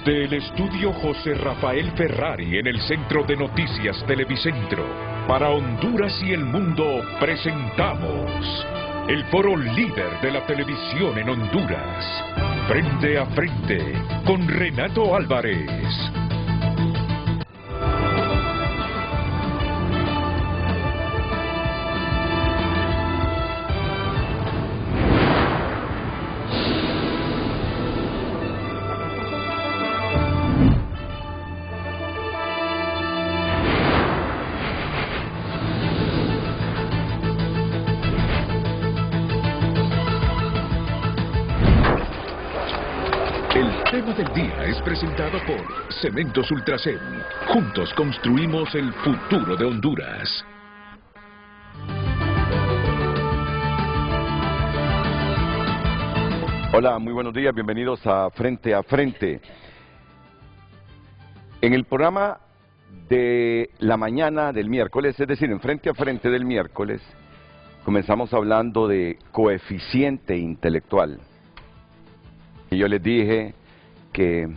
Desde el estudio José Rafael Ferrari en el Centro de Noticias Televicentro, para Honduras y el mundo presentamos el foro líder de la televisión en Honduras. Frente a frente con Renato Álvarez. El tema del día es presentado por Cementos Ultracel. Juntos construimos el futuro de Honduras. Hola, muy buenos días, bienvenidos a Frente a Frente. En el programa de la mañana del miércoles, es decir, en Frente a Frente del miércoles, comenzamos hablando de coeficiente intelectual. Y yo les dije que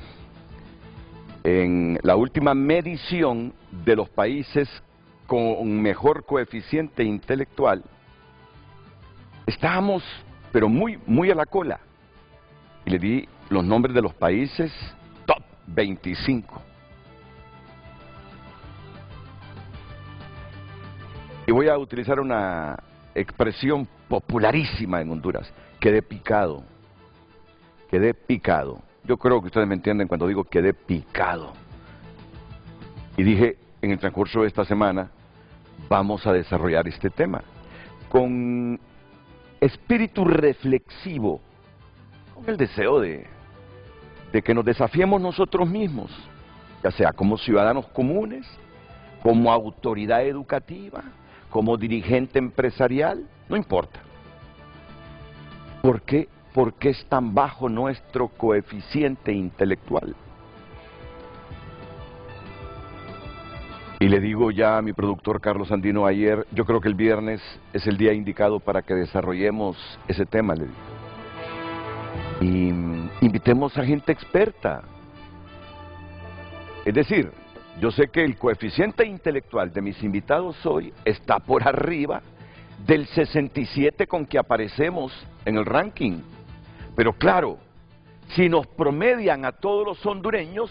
en la última medición de los países con mejor coeficiente intelectual, estábamos, pero muy a la cola. Y le di los nombres de los países top 25. Y voy a utilizar una expresión popularísima en Honduras: quedé picado. Quedé picado. Yo creo que ustedes me entienden cuando digo quedé picado. Y dije, en el transcurso de esta semana, vamos a desarrollar este tema con espíritu reflexivo, con el deseo de que nos desafiemos nosotros mismos, ya sea como ciudadanos comunes, como autoridad educativa, como dirigente empresarial, no importa. ¿Por qué es tan bajo nuestro coeficiente intelectual? Y le digo ya a mi productor Carlos Andino ayer, yo creo que el viernes es el día indicado para que desarrollemos ese tema, le digo. Y invitemos a gente experta. Es decir, yo sé que el coeficiente intelectual de mis invitados hoy está por arriba del 67 con que aparecemos en el ranking. Pero claro, si nos promedian a todos los hondureños,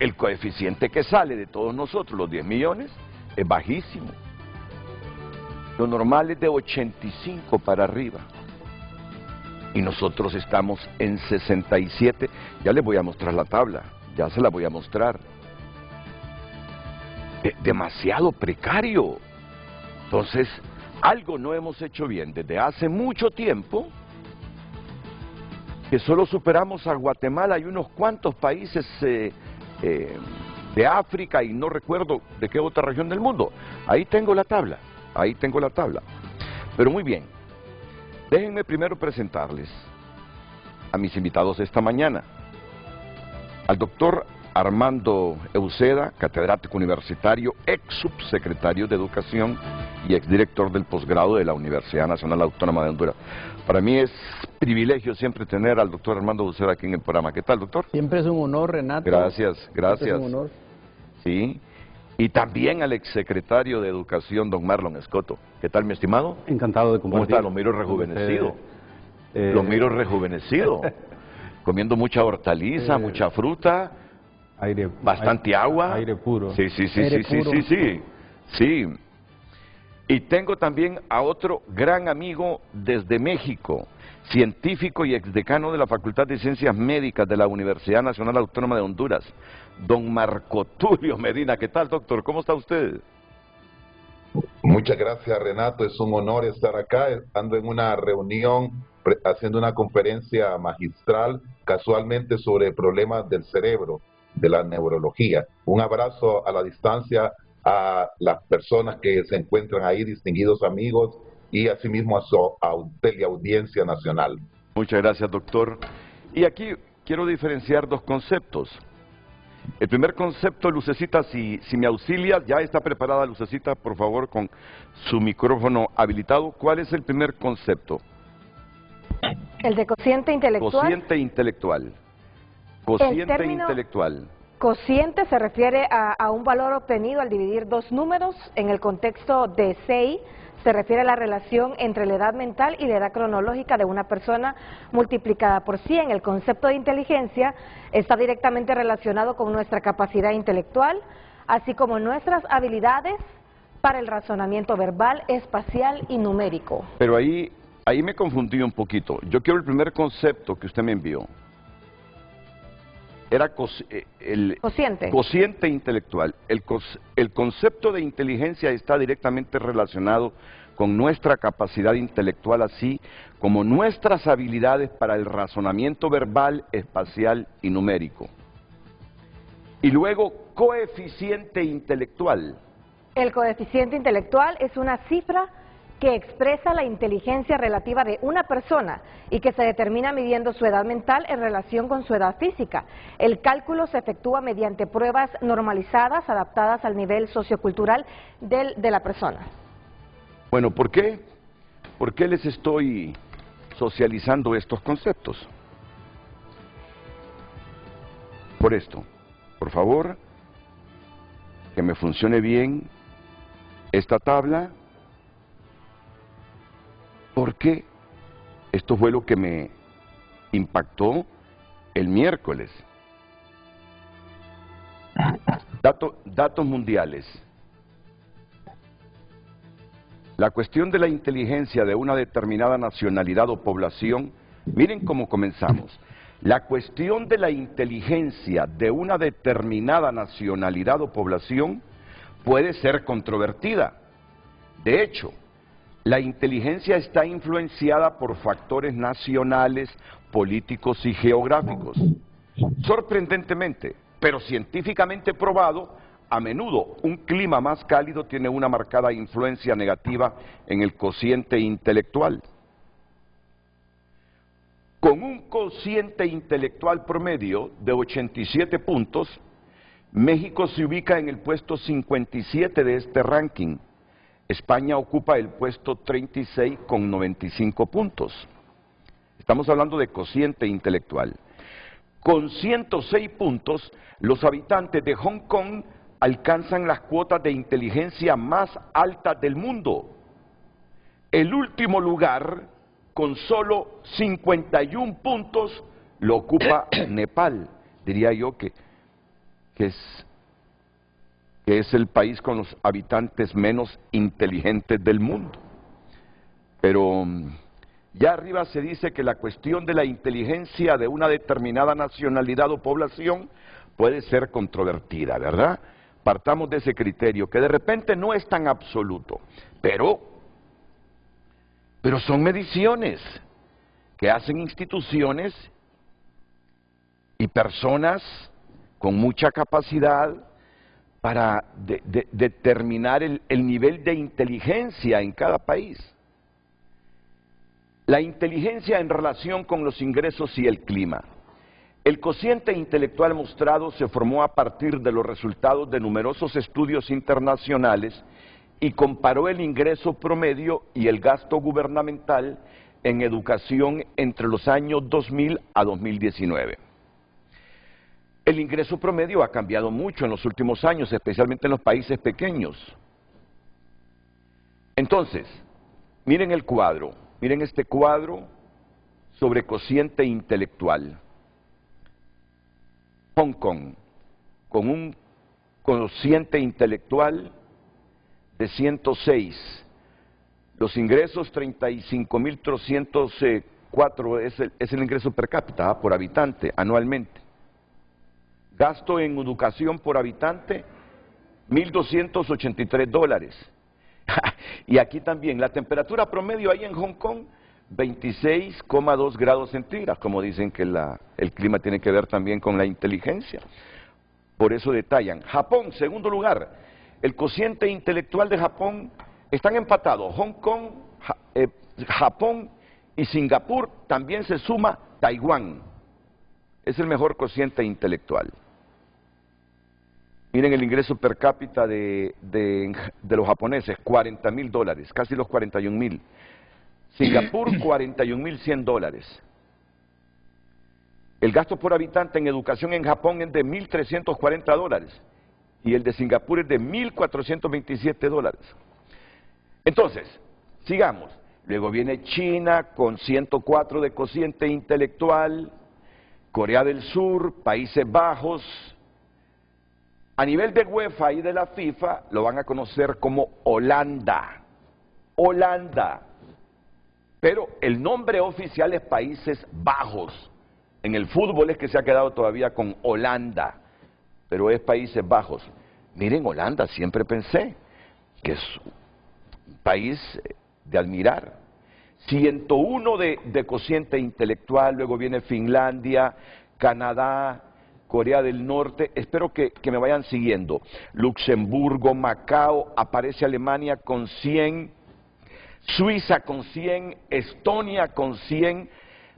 el coeficiente que sale de todos nosotros, los 10 millones, es bajísimo. Lo normal es de 85 para arriba. Y nosotros estamos en 67. Ya les voy a mostrar la tabla, ya se la voy a mostrar. Demasiado precario. Entonces, algo no hemos hecho bien desde hace mucho tiempo, que solo superamos a Guatemala y unos cuantos países de África y no recuerdo de qué otra región del mundo. Ahí tengo la tabla, ahí tengo la tabla. Pero muy bien, déjenme primero presentarles a mis invitados esta mañana. Al doctor Armando Euseda, catedrático universitario, ex subsecretario de Educación y exdirector del posgrado de la Universidad Nacional Autónoma de Honduras. Para mí es privilegio siempre tener al doctor Armando Euseda aquí en el programa. ¿Qué tal, doctor? Siempre es un honor, Renato. Gracias. Siempre es un honor. Sí. Y también al exsecretario de Educación, don Marlon Escoto. ¿Qué tal, mi estimado? Encantado de compartir. ¿Cómo está? Lo miro rejuvenecido. Lo miro rejuvenecido. Comiendo mucha hortaliza, mucha fruta, bastante agua. Aire puro. Sí. Y tengo también a otro gran amigo desde México, científico y exdecano de la Facultad de Ciencias Médicas de la Universidad Nacional Autónoma de Honduras, don Marco Tulio Medina. ¿Qué tal, doctor? ¿Cómo está usted? Muchas gracias, Renato. Es un honor estar acá. Ando en una reunión, haciendo una conferencia magistral, casualmente sobre problemas del cerebro, de la neurología. Un abrazo a la distancia a las personas que se encuentran ahí, distinguidos amigos, y asimismo a su teleaudiencia nacional. Muchas gracias, doctor. Y aquí quiero diferenciar dos conceptos. El primer concepto, Lucecita, si me auxilia, ya está preparada Lucecita, por favor, con su micrófono habilitado. ¿Cuál es el primer concepto? El de cociente intelectual. Cociente intelectual. Cociente intelectual. Cociente se refiere a un valor obtenido al dividir dos números. En el contexto de CI se refiere a la relación entre la edad mental y la edad cronológica de una persona multiplicada por 100. El concepto de inteligencia está directamente relacionado con nuestra capacidad intelectual, así como nuestras habilidades para el razonamiento verbal, espacial y numérico. Pero ahí me confundí un poquito. Yo quiero el primer concepto que usted me envió. Era el cociente intelectual. El concepto de inteligencia está directamente relacionado con nuestra capacidad intelectual, así como nuestras habilidades para el razonamiento verbal, espacial y numérico. Y luego, coeficiente intelectual. El coeficiente intelectual es una cifra que expresa la inteligencia relativa de una persona y que se determina midiendo su edad mental en relación con su edad física. El cálculo se efectúa mediante pruebas normalizadas, adaptadas al nivel sociocultural de la persona. Bueno, ¿por qué? ¿Por qué les estoy socializando estos conceptos? Por esto, por favor, que me funcione bien esta tabla, porque esto fue lo que me impactó el miércoles. Datos mundiales. La cuestión de la inteligencia de una determinada nacionalidad o población, miren cómo comenzamos. La cuestión de la inteligencia de una determinada nacionalidad o población puede ser controvertida. De hecho, la inteligencia está influenciada por factores nacionales, políticos y geográficos. Sorprendentemente, pero científicamente probado, a menudo un clima más cálido tiene una marcada influencia negativa en el cociente intelectual. Con un cociente intelectual promedio de 87 puntos, México se ubica en el puesto 57 de este ranking. España ocupa el puesto 36 con 95 puntos. Estamos hablando de cociente intelectual. Con 106 puntos, los habitantes de Hong Kong alcanzan las cuotas de inteligencia más altas del mundo. El último lugar, con solo 51 puntos, lo ocupa Nepal. Diría yo que es el país con los habitantes menos inteligentes del mundo. Pero ya arriba se dice que la cuestión de la inteligencia de una determinada nacionalidad o población puede ser controvertida, ¿verdad? Partamos de ese criterio, que de repente no es tan absoluto, pero son mediciones que hacen instituciones y personas con mucha capacidad para determinar el nivel de inteligencia en cada país. La inteligencia en relación con los ingresos y el clima. El cociente intelectual mostrado se formó a partir de los resultados de numerosos estudios internacionales y comparó el ingreso promedio y el gasto gubernamental en educación entre los años 2000 a 2019. El ingreso promedio ha cambiado mucho en los últimos años, especialmente en los países pequeños. Entonces, miren el cuadro, miren este cuadro sobre cociente intelectual. Hong Kong, con un cociente intelectual de 106. Los ingresos 35.304 es el ingreso per cápita por habitante anualmente. Gasto en educación por habitante, $1.283. Y aquí también, la temperatura promedio ahí en Hong Kong, 26,2 grados centígrados, como dicen que el clima tiene que ver también con la inteligencia. Por eso detallan. Japón, segundo lugar. El cociente intelectual de Japón, están empatados. Hong Kong, Japón y Singapur, también se suma Taiwán. Es el mejor cociente intelectual. Miren el ingreso per cápita de los japoneses, $40.000, casi los 41.000. Singapur, $41.100. El gasto por habitante en educación en Japón es de $1.340 y el de Singapur es de $1.427. Entonces, sigamos. Luego viene China con 104 de cociente intelectual, Corea del Sur, Países Bajos. A nivel de UEFA y de la FIFA lo van a conocer como Holanda. Holanda. Pero el nombre oficial es Países Bajos. En el fútbol es que se ha quedado todavía con Holanda, pero es Países Bajos. Miren, Holanda, siempre pensé que es un país de admirar. 101 de cociente intelectual, luego viene Finlandia, Canadá, Corea del Norte, espero que me vayan siguiendo. Luxemburgo, Macao, aparece Alemania con 100, Suiza con 100, Estonia con 100.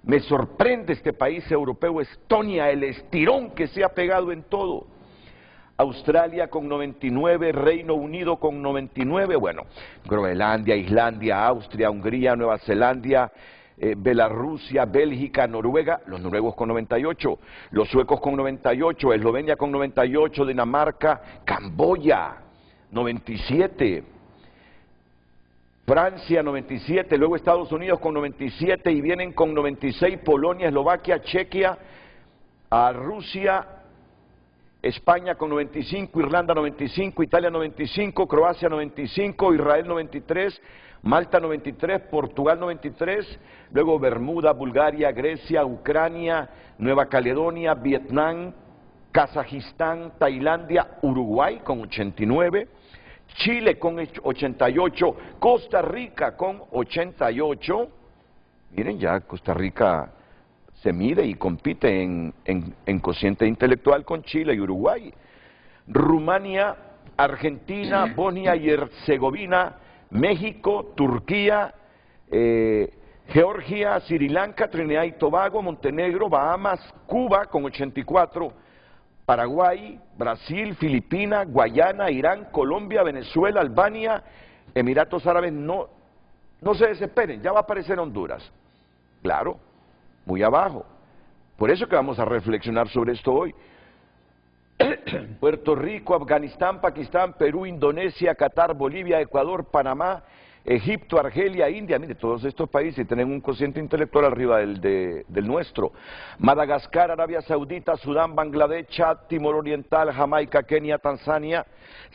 Me sorprende este país europeo, Estonia, el estirón que se ha pegado en todo. Australia con 99, Reino Unido con 99, bueno, Groenlandia, Islandia, Austria, Hungría, Nueva Zelanda, Bielorrusia, Bélgica, Noruega, los noruegos con 98, los suecos con 98, Eslovenia con 98, Dinamarca, Camboya, 97, Francia 97, luego Estados Unidos con 97 y vienen con 96 Polonia, Eslovaquia, Chequia, a Rusia, España con 95, Irlanda 95, Italia 95, Croacia 95, Israel 93, Malta 93, Portugal 93, luego Bermuda, Bulgaria, Grecia, Ucrania, Nueva Caledonia, Vietnam, Kazajistán, Tailandia, Uruguay con 89, Chile con 88, Costa Rica con 88, miren ya Costa Rica se mide y compite en cociente intelectual con Chile y Uruguay. Rumania, Argentina, Bosnia y Herzegovina, México, Turquía, Georgia, Sri Lanka, Trinidad y Tobago, Montenegro, Bahamas, Cuba con 84, Paraguay, Brasil, Filipinas, Guayana, Irán, Colombia, Venezuela, Albania, Emiratos Árabes. No se desesperen, ya va a aparecer Honduras. Claro. Muy abajo. Por eso que vamos a reflexionar sobre esto hoy. Puerto Rico, Afganistán, Pakistán, Perú, Indonesia, Qatar, Bolivia, Ecuador, Panamá, Egipto, Argelia, India. Mire, todos estos países tienen un cociente intelectual arriba del nuestro. Madagascar, Arabia Saudita, Sudán, Bangladesh, Chad, Timor Oriental, Jamaica, Kenia, Tanzania,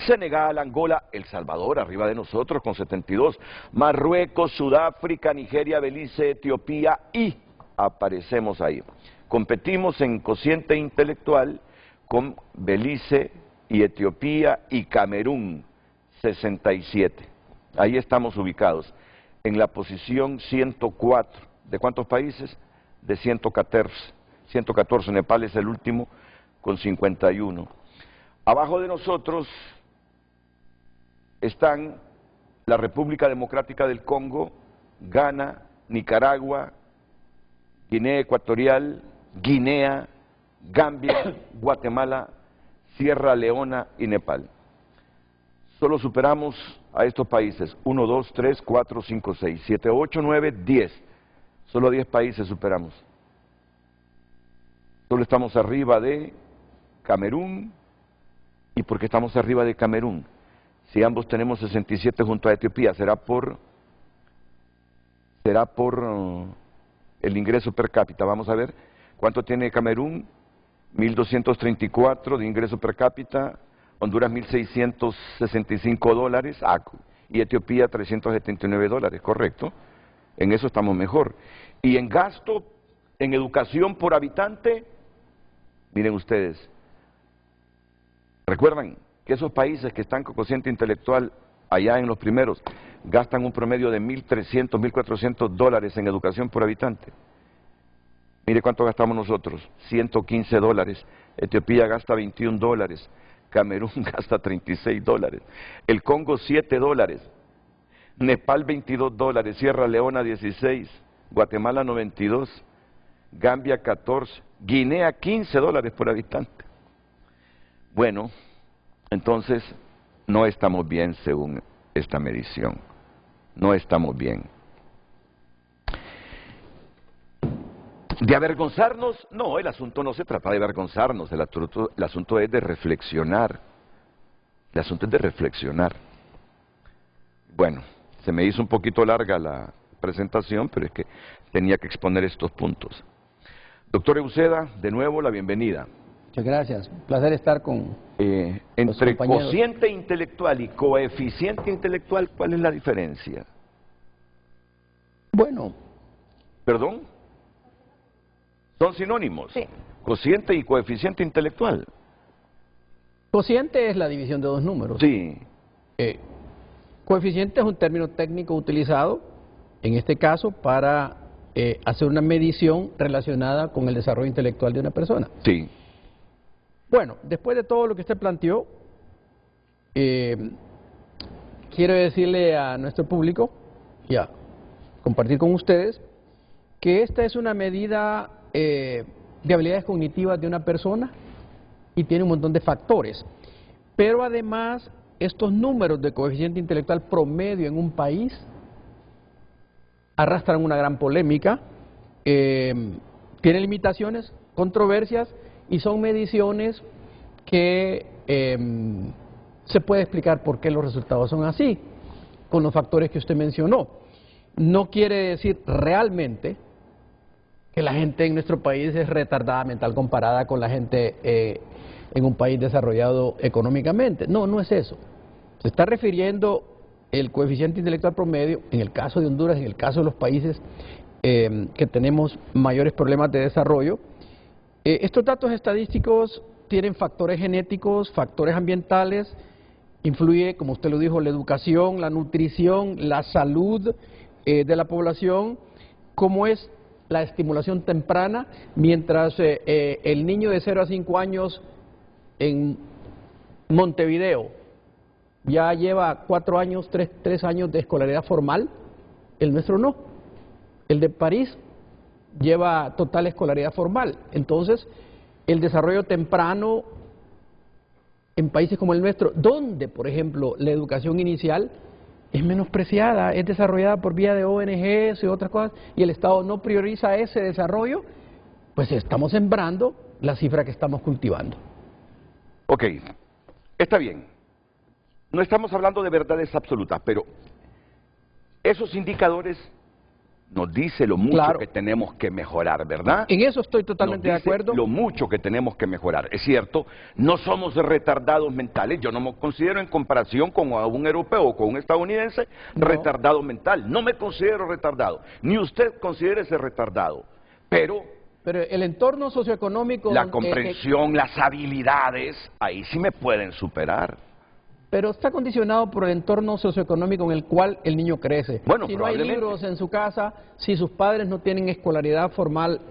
Senegal, Angola, El Salvador, arriba de nosotros con 72. Marruecos, Sudáfrica, Nigeria, Belice, Etiopía y aparecemos ahí. Competimos en cociente intelectual con Belice y Etiopía y Camerún, 67. Ahí estamos ubicados, en la posición 104. ¿De cuántos países? De 114. 114, Nepal es el último, con 51. Abajo de nosotros están la República Democrática del Congo, Ghana, Nicaragua, Guinea Ecuatorial, Guinea, Gambia, Guatemala, Sierra Leona y Nepal. Solo superamos a estos países, 1, 2, 3, 4, 5, 6, 7, 8, 9, 10. Solo 10 países superamos. Solo estamos arriba de Camerún. ¿Y por qué estamos arriba de Camerún? Si ambos tenemos 67 junto a Etiopía, ¿será por el ingreso per cápita? Vamos a ver, ¿cuánto tiene Camerún? 1.234 de ingreso per cápita, Honduras 1.665 dólares, y Etiopía 379 dólares, correcto. En eso estamos mejor. Y en gasto, en educación por habitante, miren ustedes, recuerdan que esos países que están con cociente intelectual allá en los primeros, gastan un promedio de 1.300, 1.400 dólares en educación por habitante. Mire cuánto gastamos nosotros, 115 dólares, Etiopía gasta 21 dólares, Camerún gasta 36 dólares, el Congo 7 dólares, Nepal 22 dólares, Sierra Leona 16, Guatemala 92, Gambia 14, Guinea 15 dólares por habitante. Bueno, entonces no estamos bien según esta medición, no estamos bien. ¿De avergonzarnos? No, el asunto no se trata de avergonzarnos, el asunto es de reflexionar. El asunto es de reflexionar. Bueno, se me hizo un poquito larga la presentación, pero es que tenía que exponer estos puntos. Doctor Euseda, de nuevo la bienvenida. Muchas gracias. Un placer estar con Entre compañeros. cociente intelectual y coeficiente intelectual, ¿cuál es la diferencia? Bueno, ¿Perdón? ¿Son sinónimos? Sí. Cociente y coeficiente intelectual. cociente es la división de dos números. Sí. Coeficiente es un término técnico utilizado, en este caso, para hacer una medición relacionada con el desarrollo intelectual de una persona. Sí. Bueno, después de todo lo que usted planteó, quiero decirle a nuestro público y a compartir con ustedes que esta es una medida de habilidades cognitivas de una persona y tiene un montón de factores. Pero además, estos números de coeficiente intelectual promedio en un país arrastran una gran polémica, tienen limitaciones, controversias, y son mediciones que se puede explicar por qué los resultados son así, con los factores que usted mencionó. No quiere decir realmente que la gente en nuestro país es retardada mental comparada con la gente en un país desarrollado económicamente. No, no es eso. Se está refiriendo el coeficiente intelectual promedio, en el caso de Honduras, en el caso de los países que tenemos mayores problemas de desarrollo. Estos datos estadísticos tienen factores genéticos, factores ambientales, influye, como usted lo dijo, la educación, la nutrición, la salud de la población, como es la estimulación temprana, mientras el niño de 0 a 5 años en Montevideo ya lleva 4 años, 3 años de escolaridad formal, el nuestro no. El de París lleva total escolaridad formal. Entonces, el desarrollo temprano en países como el nuestro, donde, por ejemplo, la educación inicial es menospreciada, es desarrollada por vía de ONGs y otras cosas, y el Estado no prioriza ese desarrollo, pues estamos sembrando la cifra que estamos cultivando. Ok, está bien. No estamos hablando de verdades absolutas, pero esos indicadores nos dice lo mucho Claro. que tenemos que mejorar, ¿verdad? En eso estoy totalmente de Nos dice acuerdo. lo mucho que tenemos que mejorar. Es cierto, no somos retardados mentales. Yo no me considero, en comparación con un europeo o con un estadounidense, No. retardado mental. No me considero retardado. Ni usted considérese retardado. Pero el entorno socioeconómico... la comprensión, las habilidades, ahí sí me pueden superar. Pero está condicionado por el entorno socioeconómico en el cual el niño crece. Bueno, si no hay probablemente. libros en su casa, si sus padres no tienen escolaridad formal,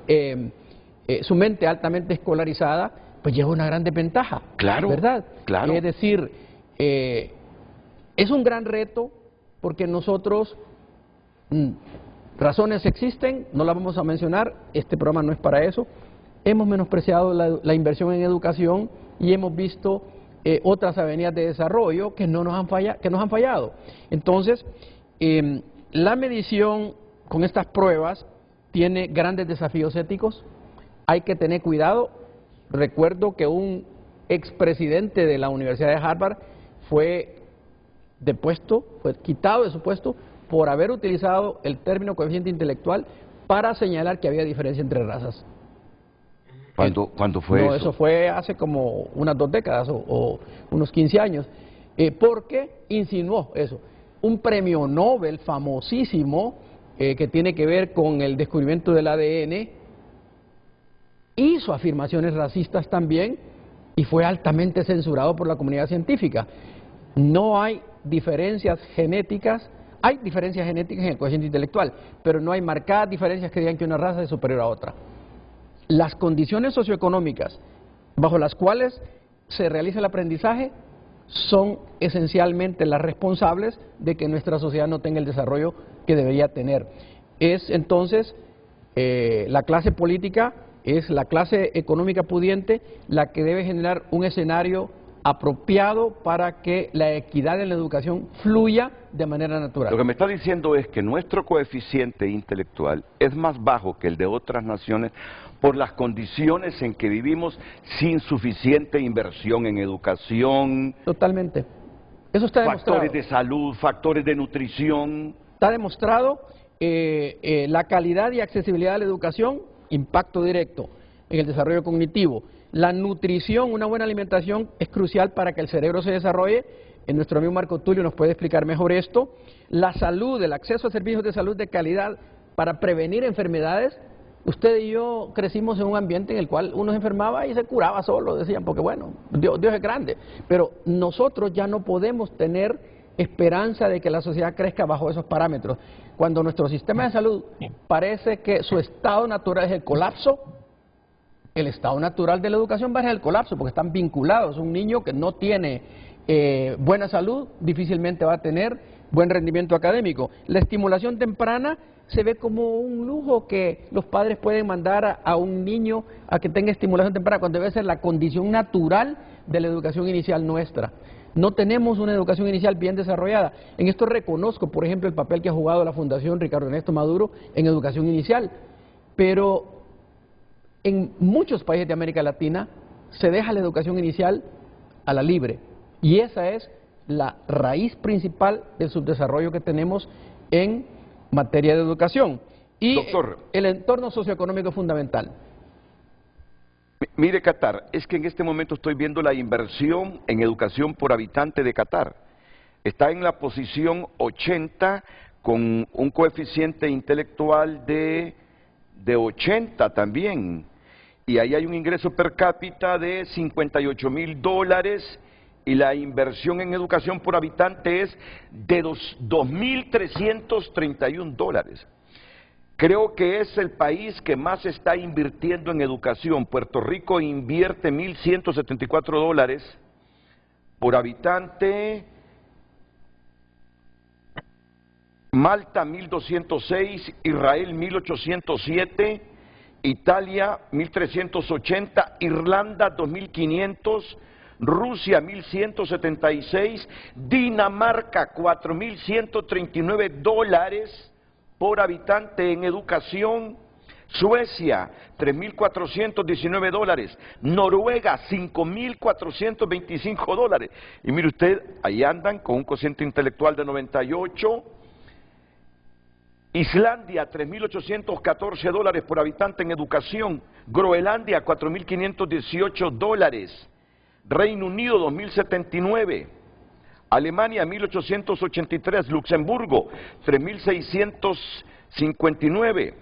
su mente altamente escolarizada, pues lleva una gran desventaja. Claro, ¿verdad? claro. Es decir, es un gran reto porque nosotros, razones existen, no las vamos a mencionar, este programa no es para eso, hemos menospreciado la inversión en educación y hemos visto otras avenidas de desarrollo que nos han fallado. Entonces, la medición con estas pruebas tiene grandes desafíos éticos, hay que tener cuidado. Recuerdo que un expresidente de la Universidad de Harvard fue depuesto, fue quitado de su puesto por haber utilizado el término coeficiente intelectual para señalar que había diferencia entre razas. ¿Cuándo fue eso? Eso fue hace como unas 2 décadas o unos 15 años, porque insinuó eso. Un premio Nobel famosísimo que tiene que ver con el descubrimiento del ADN hizo afirmaciones racistas también y fue altamente censurado por la comunidad científica. No hay diferencias genéticas, hay diferencias genéticas en el coeficiente intelectual, pero no hay marcadas diferencias que digan que una raza es superior a otra. Las condiciones socioeconómicas bajo las cuales se realiza el aprendizaje son esencialmente las responsables de que nuestra sociedad no tenga el desarrollo que debería tener. Es entonces la clase política, es la clase económica pudiente la que debe generar un escenario apropiado para que la equidad en la educación fluya de manera natural. Lo que me está diciendo es que nuestro coeficiente intelectual es más bajo que el de otras naciones por las condiciones en que vivimos sin suficiente inversión en educación. Totalmente. Eso está demostrado. Factores de salud, factores de nutrición. Está demostrado la calidad y accesibilidad de la educación, impacto directo en el desarrollo cognitivo. La nutrición, una buena alimentación es crucial para que el cerebro se desarrolle. Nuestro amigo Marco Tulio nos puede explicar mejor esto. La salud, el acceso a servicios de salud de calidad para prevenir enfermedades. Usted y yo crecimos en un ambiente en el cual uno se enfermaba y se curaba solo, decían, porque bueno, Dios es grande. Pero nosotros ya no podemos tener esperanza de que la sociedad crezca bajo esos parámetros. Cuando nuestro sistema de salud parece que su estado natural es el colapso, el estado natural de la educación va a ser el colapso, porque están vinculados. Un niño que no tiene buena salud difícilmente va a tener buen rendimiento académico. La estimulación temprana se ve como un lujo que los padres pueden mandar a un niño a que tenga estimulación temprana, cuando debe ser la condición natural de la educación inicial nuestra. No tenemos una educación inicial bien desarrollada. En esto reconozco, por ejemplo, el papel que ha jugado la Fundación Ricardo Ernesto Maduro en educación inicial, pero en muchos países de América Latina se deja la educación inicial a la libre, y esa es la raíz principal del subdesarrollo que tenemos en materia de educación. Y Doctor, el entorno socioeconómico es fundamental. Mire, Qatar, es que en este momento estoy viendo la inversión en educación por habitante de Qatar. Está en la posición 80 con un coeficiente intelectual de 80 también. Y ahí hay un ingreso per cápita de $58.000 y la inversión en educación por habitante es de $2.331. Creo que es el país que más está invirtiendo en educación. Puerto Rico invierte $1.174 por habitante, Malta 1.206, Israel 1.807, Italia 1.380, Irlanda 2.500, Rusia 1.176, Dinamarca $4.139 por habitante en educación, Suecia $3.419, Noruega $5.425. Y mire usted, ahí andan con un cociente intelectual de 98. Islandia, $3.814 por habitante en educación. Groenlandia, $4.518. Reino Unido, $2.079. Alemania, 1.883. Luxemburgo, 3.659.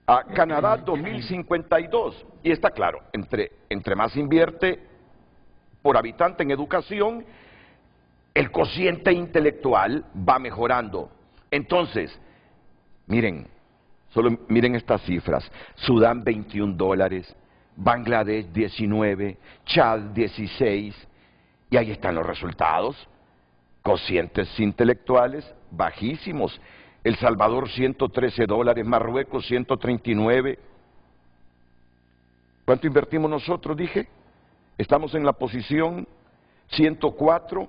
A Canadá, 2.052. Y está claro, entre más invierte por habitante en educación, el cociente intelectual va mejorando. Entonces, miren, solo miren estas cifras. Sudán, $21, Bangladesh, 19, Chad, 16, y ahí están los resultados. Cocientes intelectuales bajísimos. El Salvador, $113, Marruecos, 139. ¿Cuánto invertimos nosotros, dije? Estamos en la posición 104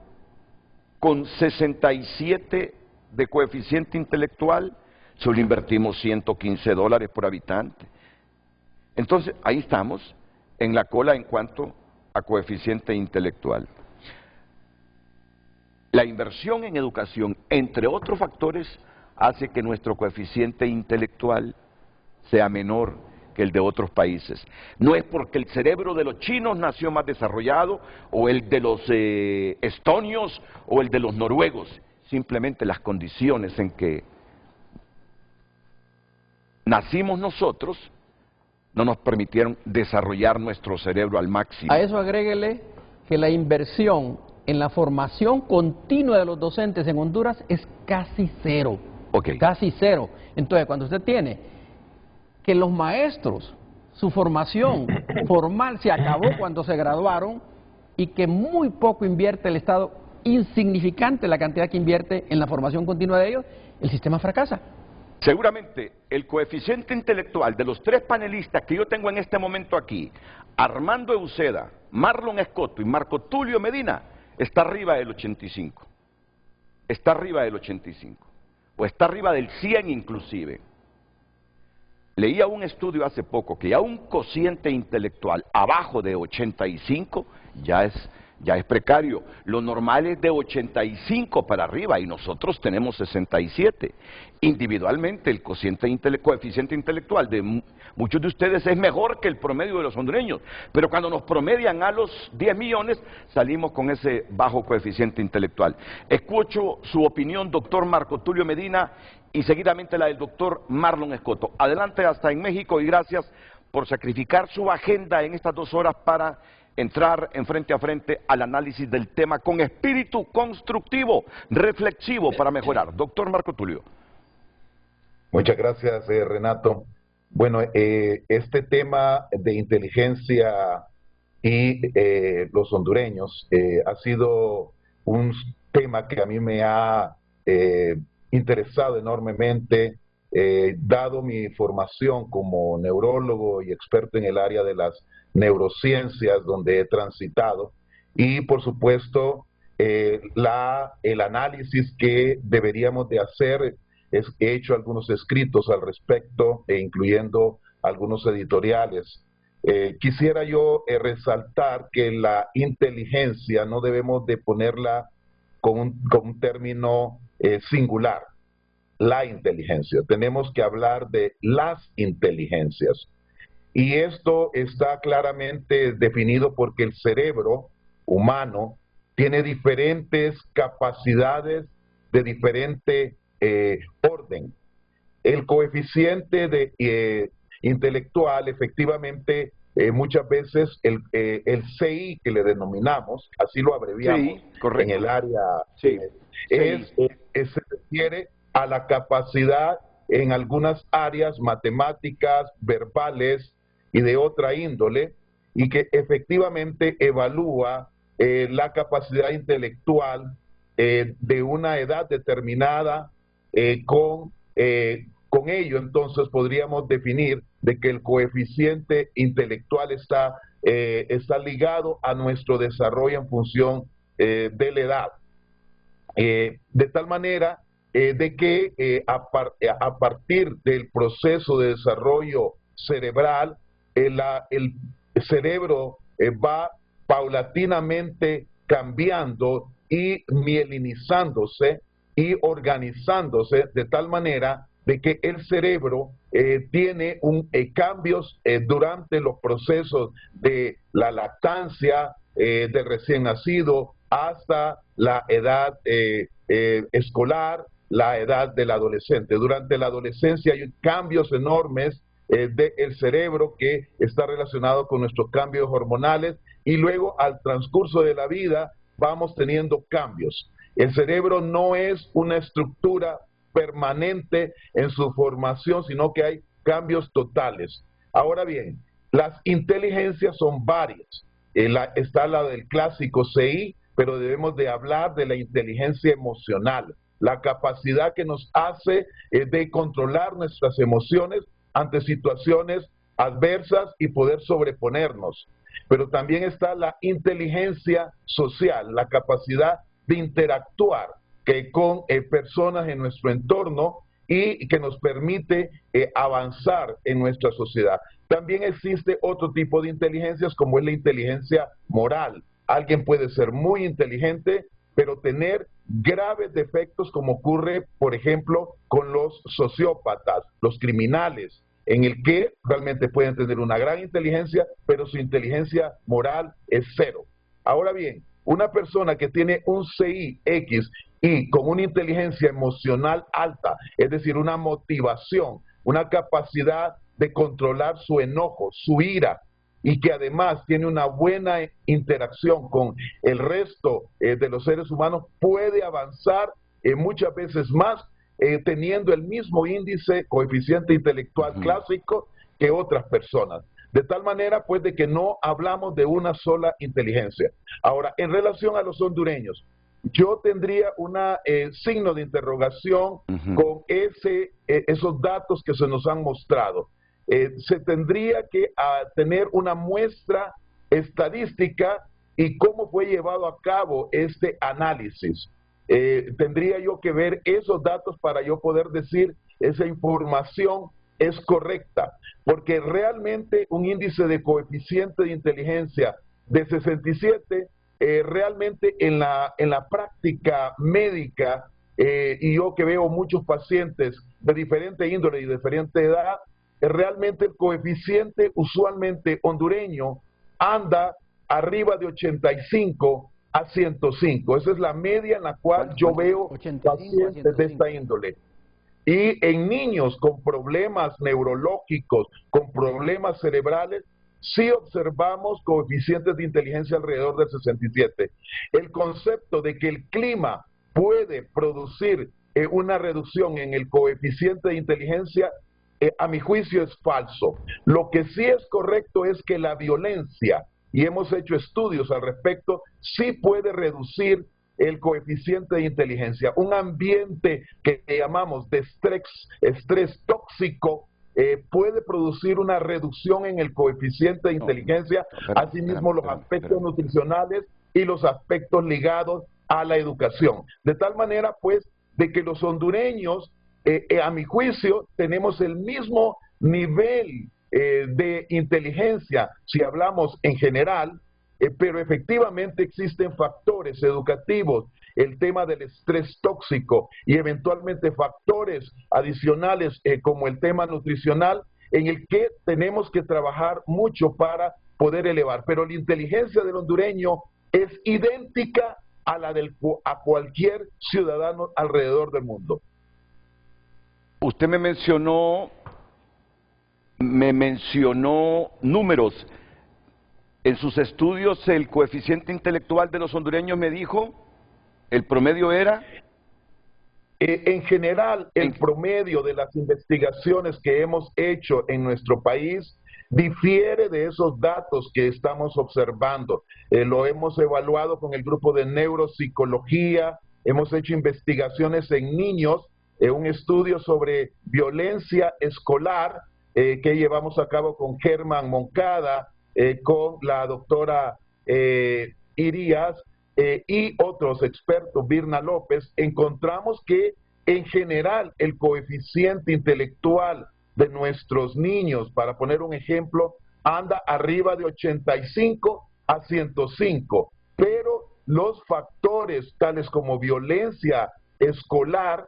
con 67 de coeficiente intelectual, solo invertimos $115 por habitante. Entonces, ahí estamos, en la cola en cuanto a coeficiente intelectual. La inversión en educación, entre otros factores, hace que nuestro coeficiente intelectual sea menor que el de otros países. No es porque el cerebro de los chinos nació más desarrollado, o el de los estonios, o el de los noruegos. Simplemente las condiciones en que nacimos nosotros no nos permitieron desarrollar nuestro cerebro al máximo. A eso agréguele que la inversión en la formación continua de los docentes en Honduras es casi cero. Okay. Casi cero. Entonces, cuando usted tiene que los maestros, su formación formal se acabó cuando se graduaron y que muy poco invierte el Estado, insignificante la cantidad que invierte en la formación continua de ellos, el sistema fracasa. Seguramente el coeficiente intelectual de los tres panelistas que yo tengo en este momento aquí, Armando Euseda, Marlon Escoto y Marco Tulio Medina, está arriba del 85. Está arriba del 85. O está arriba del 100 inclusive. Leía un estudio hace poco que ya un cociente intelectual abajo de 85 ya es precario. Lo normal es de 85 para arriba y nosotros tenemos 67. Individualmente el coeficiente intelectual de muchos de ustedes es mejor que el promedio de los hondureños, pero cuando nos promedian a los 10 millones salimos con ese bajo coeficiente intelectual. Escucho su opinión, doctor Marco Tulio Medina, y seguidamente la del doctor Marlon Escoto. Adelante hasta en México y gracias por sacrificar su agenda en estas 2 horas para entrar en frente a frente al análisis del tema con espíritu constructivo, reflexivo para mejorar. Doctor Marco Tulio. Muchas gracias, Renato. Bueno, este tema de inteligencia y los hondureños ha sido un tema que a mí me ha interesado enormemente, dado mi formación como neurólogo y experto en el área de las neurociencias donde he transitado, y por supuesto el análisis que deberíamos de hacer. He hecho algunos escritos al respecto, incluyendo algunos editoriales. Quisiera yo resaltar que la inteligencia no debemos de ponerla con un término singular, la inteligencia. Tenemos que hablar de las inteligencias. Y esto está claramente definido porque el cerebro humano tiene diferentes capacidades de diferente orden. El coeficiente intelectual, efectivamente, muchas veces el CI que le denominamos, así lo abreviamos en el área, se refiere a la capacidad en algunas áreas matemáticas, verbales y de otra índole, y que efectivamente evalúa la capacidad intelectual de una edad determinada. Con ello, entonces, podríamos definir de que el coeficiente intelectual está ligado a nuestro desarrollo en función de la edad. De tal manera de que a partir del proceso de desarrollo cerebral, el cerebro va paulatinamente cambiando y mielinizándose y organizándose de tal manera de que el cerebro tiene cambios durante los procesos de la lactancia del recién nacido hasta la edad escolar, la edad del adolescente. Durante la adolescencia hay cambios enormes del cerebro que está relacionado con nuestros cambios hormonales, y luego al transcurso de la vida vamos teniendo cambios. El cerebro no es una estructura permanente en su formación, sino que hay cambios totales. Ahora bien, las inteligencias son varias. Está la del clásico CI, pero debemos de hablar de la inteligencia emocional, la capacidad que nos hace de controlar nuestras emociones ante situaciones adversas y poder sobreponernos. Pero también está la inteligencia social, la capacidad de interactuar con personas en nuestro entorno y que nos permite avanzar en nuestra sociedad. También existe otro tipo de inteligencias, como es la inteligencia moral. Alguien puede ser muy inteligente, pero tener graves defectos, como ocurre, por ejemplo, con los sociópatas, los criminales, en el que realmente pueden tener una gran inteligencia, pero su inteligencia moral es cero. Ahora bien, una persona que tiene un CI X y con una inteligencia emocional alta, es decir, una motivación, una capacidad de controlar su enojo, su ira, y que además tiene una buena interacción con el resto de los seres humanos, puede avanzar muchas veces más teniendo el mismo índice, coeficiente intelectual clásico que otras personas. De tal manera, pues, de que no hablamos de una sola inteligencia. Ahora, en relación a los hondureños, yo tendría una signo de interrogación con esos datos que se nos han mostrado. Se tendría que tener una muestra estadística y cómo fue llevado a cabo este análisis. Tendría yo que ver esos datos para yo poder decir esa información es correcta, porque realmente un índice de coeficiente de inteligencia de 67, realmente en la práctica médica, y yo que veo muchos pacientes de diferente índole y de diferente edad, realmente el coeficiente usualmente hondureño anda arriba de 85 a 105. Esa es la media en la cual yo veo pacientes de esta índole. Y en niños con problemas neurológicos, con problemas cerebrales, sí observamos coeficientes de inteligencia alrededor del 67. El concepto de que el clima puede producir una reducción en el coeficiente de inteligencia, a mi juicio es falso. Lo que sí es correcto es que la violencia, y hemos hecho estudios al respecto, sí puede reducir el coeficiente de inteligencia. Un ambiente que llamamos de estrés tóxico puede producir una reducción en el coeficiente de inteligencia, asimismo los aspectos nutricionales y los aspectos ligados a la educación. De tal manera, pues, de que los hondureños, a mi juicio, tenemos el mismo nivel de inteligencia, si hablamos en general, pero efectivamente existen factores educativos, el tema del estrés tóxico y eventualmente factores adicionales como el tema nutricional, en el que tenemos que trabajar mucho para poder elevar. Pero la inteligencia del hondureño es idéntica a la a cualquier ciudadano alrededor del mundo. Usted me mencionó números. En sus estudios, el coeficiente intelectual de los hondureños, me dijo, ¿el promedio era? En general, el promedio de las investigaciones que hemos hecho en nuestro país difiere de esos datos que estamos observando. Lo hemos evaluado con el grupo de neuropsicología, hemos hecho investigaciones en niños, un estudio sobre violencia escolar que llevamos a cabo con Germán Moncada, con la doctora Irías y otros expertos, Birna López. Encontramos que en general el coeficiente intelectual de nuestros niños, para poner un ejemplo, anda arriba de 85 a 105, pero los factores tales como violencia escolar,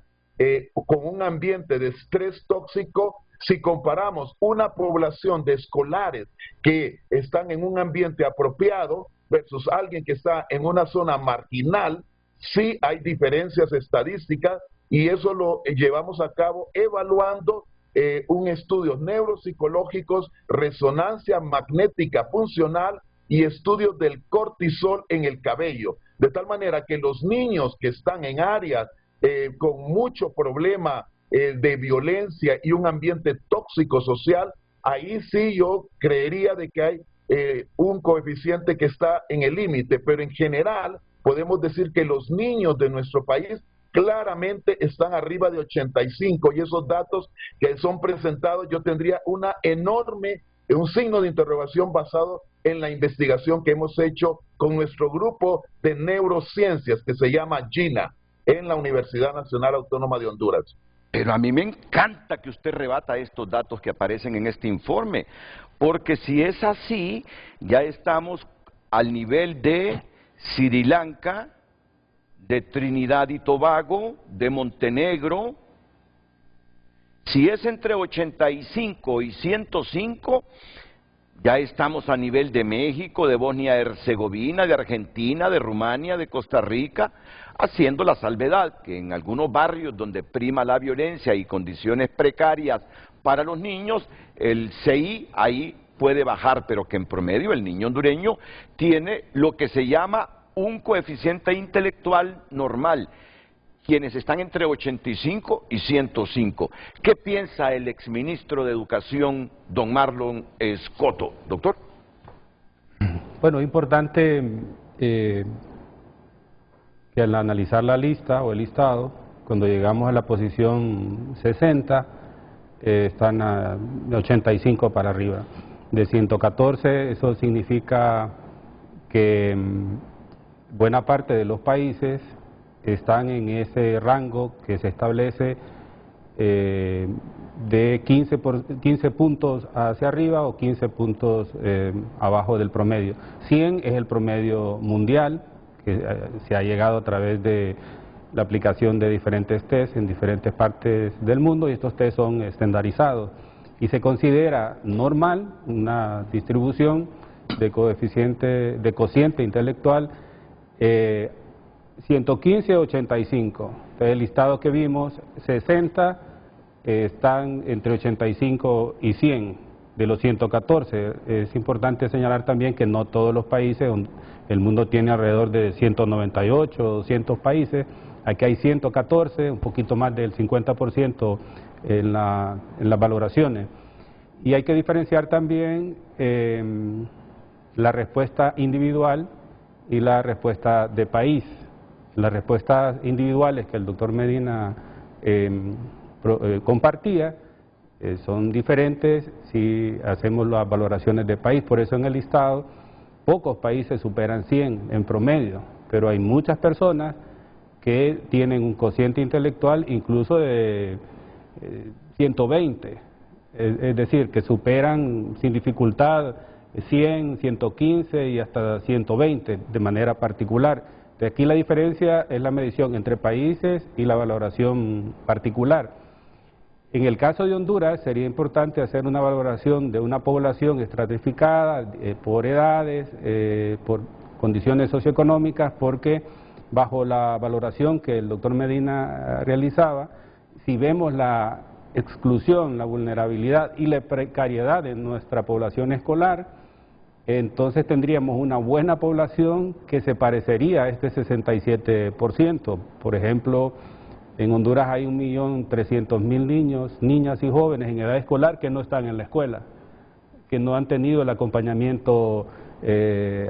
con un ambiente de estrés tóxico, si comparamos una población de escolares que están en un ambiente apropiado versus alguien que está en una zona marginal, sí hay diferencias estadísticas, y eso lo llevamos a cabo evaluando un estudios neuropsicológicos, resonancia magnética funcional y estudios del cortisol en el cabello. De tal manera que los niños que están en áreas con mucho problema de violencia y un ambiente tóxico social, ahí sí yo creería de que hay un coeficiente que está en el límite, pero en general podemos decir que los niños de nuestro país claramente están arriba de 85, y esos datos que son presentados yo tendría un signo de interrogación basado en la investigación que hemos hecho con nuestro grupo de neurociencias que se llama GINA en la Universidad Nacional Autónoma de Honduras. Pero a mí me encanta que usted rebata estos datos que aparecen en este informe, porque si es así, ya estamos al nivel de Sri Lanka, de Trinidad y Tobago, de Montenegro. Si es entre 85 y 105, ya estamos a nivel de México, de Bosnia-Herzegovina, de Argentina, de Rumania, de Costa Rica, haciendo la salvedad que en algunos barrios donde prima la violencia y condiciones precarias para los niños, el CI ahí puede bajar, pero que en promedio el niño hondureño tiene lo que se llama un coeficiente intelectual normal, quienes están entre 85 y 105. ¿Qué piensa el exministro de Educación, don Marlon Escoto? Doctor. Bueno, importante que al analizar la lista o el listado, cuando llegamos a la posición 60, están a 85 para arriba. De 114, eso significa que buena parte de los países están en ese rango que se establece de 15 puntos hacia arriba o 15 puntos abajo del promedio. 100 es el promedio mundial, que se ha llegado a través de la aplicación de diferentes test en diferentes partes del mundo, y estos test son estandarizados. Y se considera normal una distribución de cociente intelectual 115-85. Entonces, el listado que vimos, 60 están entre 85 y 100 de los 114. Es importante señalar también que no todos los países, el mundo tiene alrededor de 198 o 200 países, aquí hay 114, un poquito más del 50% en las valoraciones. Y hay que diferenciar también la respuesta individual y la respuesta de país. Las respuestas individuales que el doctor Medina compartía son diferentes si hacemos las valoraciones de país. Por eso en el listado pocos países superan 100 en promedio, pero hay muchas personas que tienen un cociente intelectual incluso de 120, es decir, que superan sin dificultad 100, 115 y hasta 120 de manera particular. De aquí la diferencia es la medición entre países y la valoración particular. En el caso de Honduras sería importante hacer una valoración de una población estratificada por edades, por condiciones socioeconómicas, porque bajo la valoración que el doctor Medina realizaba, si vemos la exclusión, la vulnerabilidad y la precariedad de nuestra población escolar, entonces tendríamos una buena población que se parecería a este 67%. Por ejemplo, en Honduras hay 1.300.000 niños, niñas y jóvenes en edad escolar que no están en la escuela, que no han tenido el acompañamiento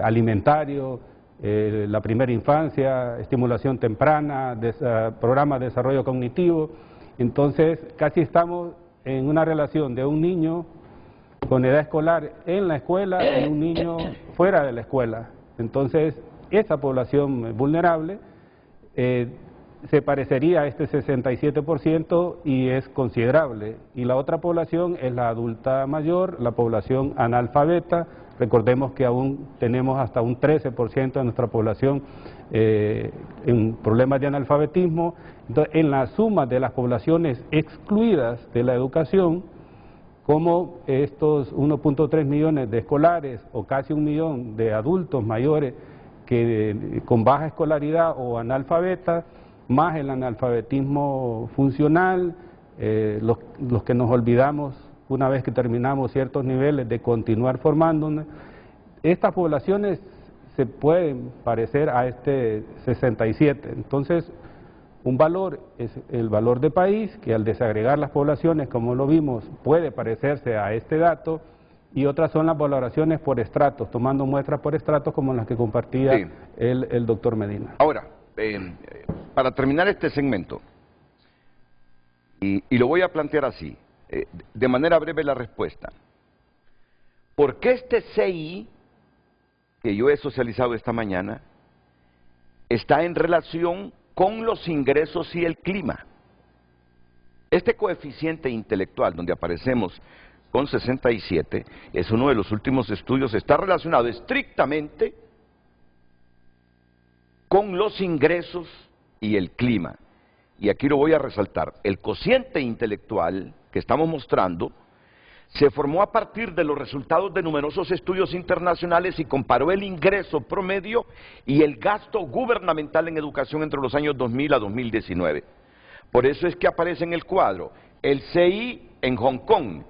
alimentario, la primera infancia, estimulación temprana, programas de desarrollo cognitivo. Entonces, casi estamos en una relación de un niño con edad escolar en la escuela y un niño fuera de la escuela. Entonces, esa población vulnerable se parecería a este 67% y es considerable. Y la otra población es la adulta mayor, la población analfabeta. Recordemos que aún tenemos hasta un 13% de nuestra población en problemas de analfabetismo. Entonces, en la suma de las poblaciones excluidas de la educación, como estos 1.3 millones de escolares o casi 1 millón de adultos mayores que con baja escolaridad o analfabetas, más el analfabetismo funcional, los que nos olvidamos una vez que terminamos ciertos niveles de continuar formándonos, estas poblaciones se pueden parecer a este 67. Entonces, un valor es el valor de país, que al desagregar las poblaciones, como lo vimos, puede parecerse a este dato, y otras son las valoraciones por estratos, tomando muestras por estratos como las que compartía sí. el doctor Medina. Ahora, para terminar este segmento, y lo voy a plantear así, de manera breve la respuesta. ¿Por qué este CI, que yo he socializado esta mañana, está en relación con los ingresos y el clima? Este coeficiente intelectual, donde aparecemos con 67, es uno de los últimos estudios, está relacionado estrictamente con los ingresos y el clima. Y aquí lo voy a resaltar. El cociente intelectual que estamos mostrando se formó a partir de los resultados de numerosos estudios internacionales y comparó el ingreso promedio y el gasto gubernamental en educación entre los años 2000 a 2019. Por eso es que aparece en el cuadro el CI en Hong Kong,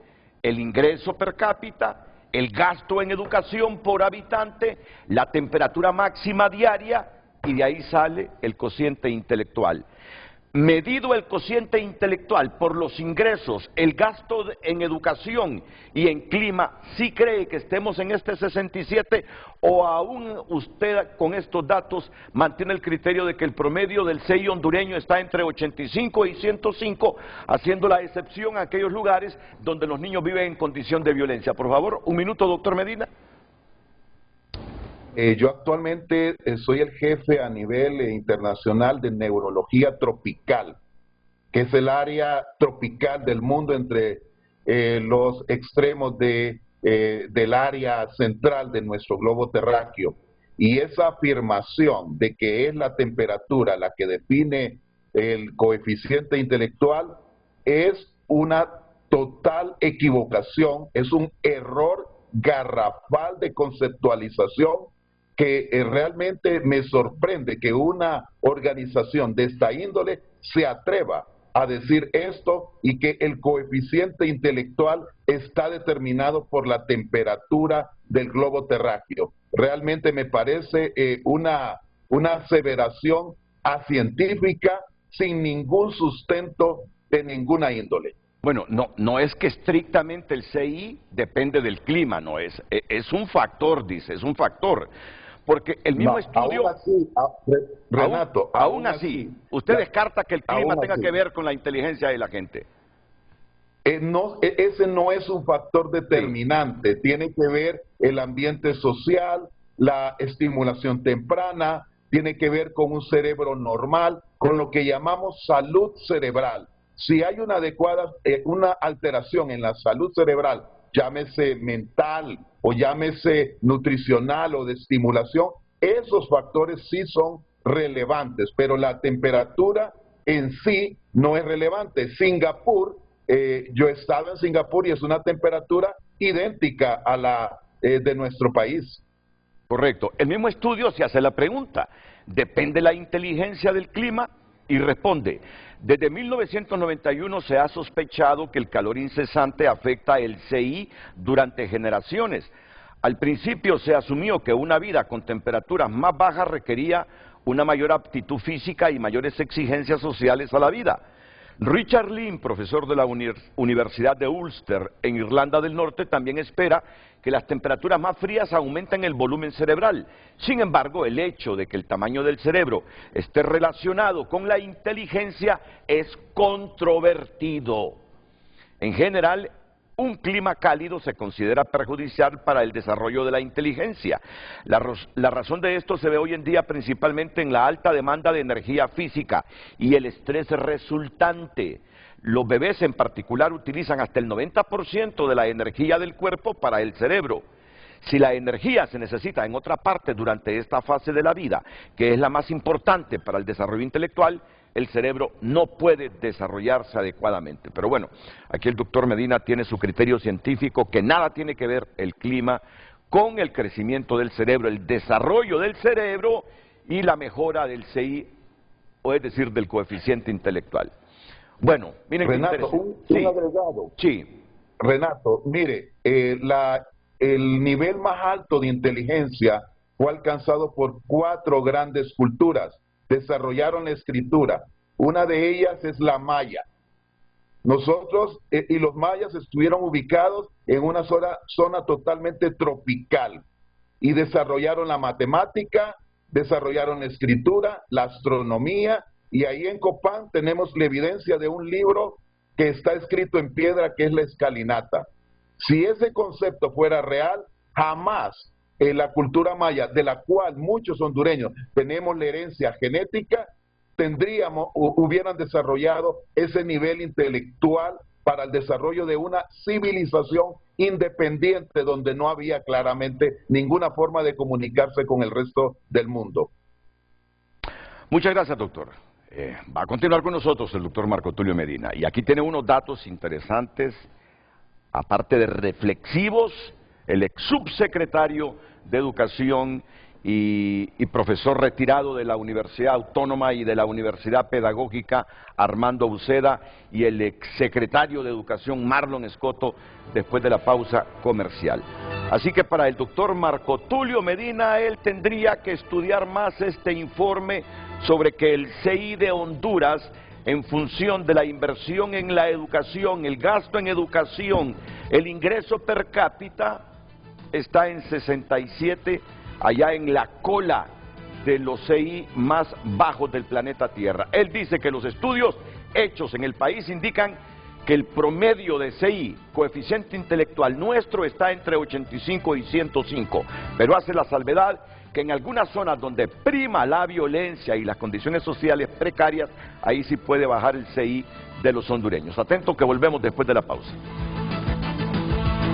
el ingreso per cápita, el gasto en educación por habitante, la temperatura máxima diaria, y de ahí sale el cociente intelectual. medido el cociente intelectual por los ingresos, el gasto en educación y en clima, ¿sí cree que estemos en este 67 o aún usted con estos datos mantiene el criterio de que el promedio del CI hondureño está entre 85 y 105, haciendo la excepción a aquellos lugares donde los niños viven en condición de violencia? Por favor, un minuto, doctor Medina. Yo actualmente soy el jefe a nivel internacional de neurología tropical, que es el área tropical del mundo entre los extremos del área central de nuestro globo terráqueo. Y esa afirmación de que es la temperatura la que define el coeficiente intelectual es una total equivocación, es un error garrafal de conceptualización que realmente me sorprende que una organización de esta índole se atreva a decir esto y que el coeficiente intelectual está determinado por la temperatura del globo terráqueo. Realmente me parece una aseveración acientífica sin ningún sustento de ninguna índole. Bueno, no es que estrictamente el CI depende del clima, no es un factor, dice, es un factor. Porque el mismo estudio... Aún así, Renato, aún así, usted descarta que el clima tenga que ver con la inteligencia de la gente. Ese no es un factor determinante, sí. Tiene que ver el ambiente social, la estimulación temprana, tiene que ver con un cerebro normal, con lo que llamamos salud cerebral. Si hay una una alteración en la salud cerebral, llámese mental o llámese nutricional o de estimulación, esos factores sí son relevantes, pero la temperatura en sí no es relevante. Singapur, yo he estado en Singapur y es una temperatura idéntica a la de nuestro país. Correcto. El mismo estudio se hace la pregunta, ¿depende la inteligencia del clima? Y responde, desde 1991 se ha sospechado que el calor incesante afecta el CI durante generaciones. Al principio se asumió que una vida con temperaturas más bajas requería una mayor aptitud física y mayores exigencias sociales a la vida. Richard Lynn, profesor de la Universidad de Ulster en Irlanda del Norte, también espera que las temperaturas más frías aumenten el volumen cerebral. Sin embargo, el hecho de que el tamaño del cerebro esté relacionado con la inteligencia es controvertido. En general, un clima cálido se considera perjudicial para el desarrollo de la inteligencia. La razón de esto se ve hoy en día principalmente en la alta demanda de energía física y el estrés resultante. Los bebés en particular utilizan hasta el 90% de la energía del cuerpo para el cerebro. Si la energía se necesita en otra parte durante esta fase de la vida, que es la más importante para el desarrollo intelectual, el cerebro no puede desarrollarse adecuadamente. Pero bueno, aquí el doctor Medina tiene su criterio científico que nada tiene que ver el clima con el crecimiento del cerebro, el desarrollo del cerebro y la mejora del CI, o es decir, del coeficiente intelectual. Bueno, miren, Renato, un agregado. Sí. Renato, mire, el nivel más alto de inteligencia fue alcanzado por 4 grandes culturas. Desarrollaron la escritura. Una de ellas es la maya. Nosotros y los mayas estuvieron ubicados en una zona totalmente tropical y desarrollaron la matemática, desarrollaron la escritura, la astronomía, y ahí en Copán tenemos la evidencia de un libro que está escrito en piedra, que es la escalinata. Si ese concepto fuera real, jamás la maya, de la cual muchos hondureños tenemos la herencia genética, hubieran desarrollado ese nivel intelectual para el desarrollo de una civilización independiente donde no había claramente ninguna forma de comunicarse con el resto del mundo. Muchas gracias, doctor. Va a continuar con nosotros el doctor Marco Tulio Medina, y aquí tiene unos datos interesantes, aparte de reflexivos. El ex subsecretario de Educación y profesor retirado de la Universidad Autónoma y de la Universidad Pedagógica Armando Uceda, y el exsecretario de Educación Marlon Escoto, después de la pausa comercial. Así que para el doctor Marco Tulio Medina, él tendría que estudiar más este informe sobre que el CI de Honduras en función de la inversión en la educación, el gasto en educación, el ingreso per cápita está en 67, allá en la cola de los CI más bajos del planeta Tierra. Él dice que los estudios hechos en el país indican que el promedio de CI, coeficiente intelectual nuestro, está entre 85 y 105, pero hace la salvedad que en algunas zonas donde prima la violencia y las condiciones sociales precarias, ahí sí puede bajar el CI de los hondureños. Atento que volvemos después de la pausa.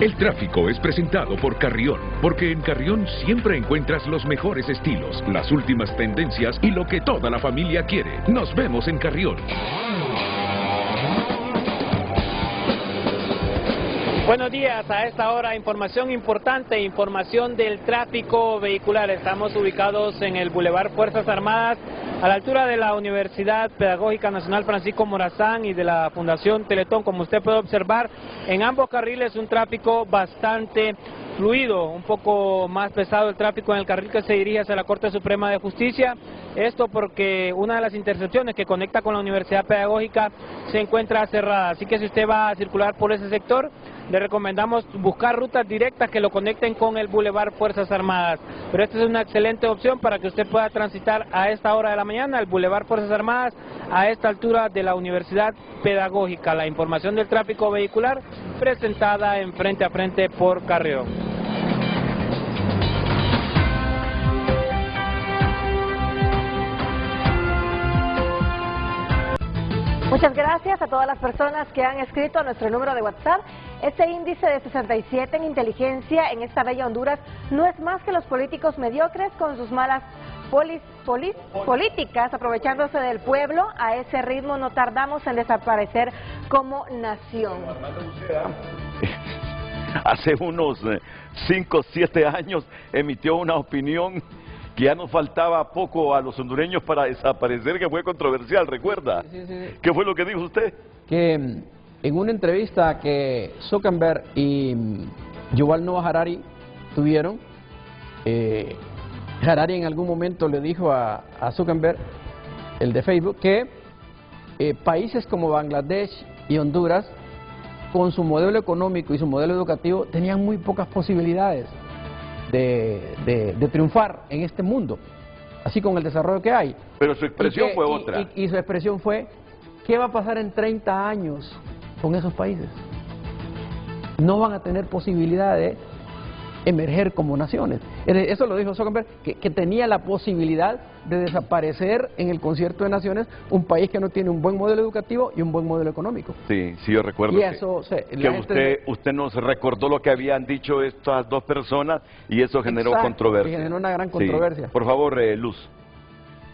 El tráfico es presentado por Carrión, porque en Carrión siempre encuentras los mejores estilos, las últimas tendencias y lo que toda la familia quiere. Nos vemos en Carrión. Buenos días, a esta hora información importante, información del tráfico vehicular. Estamos ubicados en el Boulevard Fuerzas Armadas, a la altura de la Universidad Pedagógica Nacional Francisco Morazán y de la Fundación Teletón. Como usted puede observar, en ambos carriles un tráfico bastante fluido, un poco más pesado el tráfico en el carril que se dirige hacia la Corte Suprema de Justicia. Esto porque una de las intersecciones que conecta con la Universidad Pedagógica se encuentra cerrada, así que si usted va a circular por ese sector, le recomendamos buscar rutas directas que lo conecten con el Boulevard Fuerzas Armadas. Pero esta es una excelente opción para que usted pueda transitar a esta hora de la mañana el Boulevard Fuerzas Armadas, a esta altura de la Universidad Pedagógica. La información del tráfico vehicular presentada en Frente a Frente por Carrión. Muchas gracias a todas las personas que han escrito a nuestro número de WhatsApp. Ese índice de 67 en inteligencia en esta bella Honduras no es más que los políticos mediocres con sus malas políticas, aprovechándose del pueblo. A ese ritmo no tardamos en desaparecer como nación. Hace unos 5 o 7 años emitió una opinión que ya nos faltaba poco a los hondureños para desaparecer, que fue controversial, ¿recuerda? Sí, sí. ¿Qué fue lo que dijo usted? Que en una entrevista que Zuckerberg y Yuval Noah Harari tuvieron, Harari en algún momento le dijo a Zuckerberg, el de Facebook, que países como Bangladesh y Honduras, con su modelo económico y su modelo educativo, tenían muy pocas posibilidades de triunfar en este mundo, así con el desarrollo que hay. Pero su expresión fue otra. Y su expresión fue, ¿qué va a pasar en 30 años con esos países? No van a tener posibilidad de emerger como naciones. Eso lo dijo Zuckerberg, que tenía la posibilidad de desaparecer en el concierto de naciones un país que no tiene un buen modelo educativo y un buen modelo económico. Sí, sí, yo recuerdo y eso, usted nos recordó lo que habían dicho estas dos personas y eso generó exacto, controversia. Generó una gran controversia. Sí. Por favor, Luz.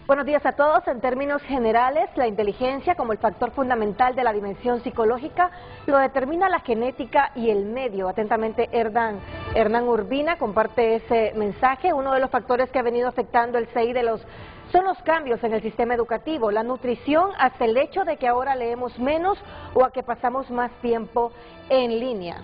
Buenos días a todos. En términos generales, la inteligencia como el factor fundamental de la dimensión psicológica lo determina la genética y el medio. Atentamente, Hernán Urbina comparte ese mensaje. Uno de los factores que ha venido afectando el CI son los cambios en el sistema educativo, la nutrición, hasta el hecho de que ahora leemos menos o a que pasamos más tiempo en línea.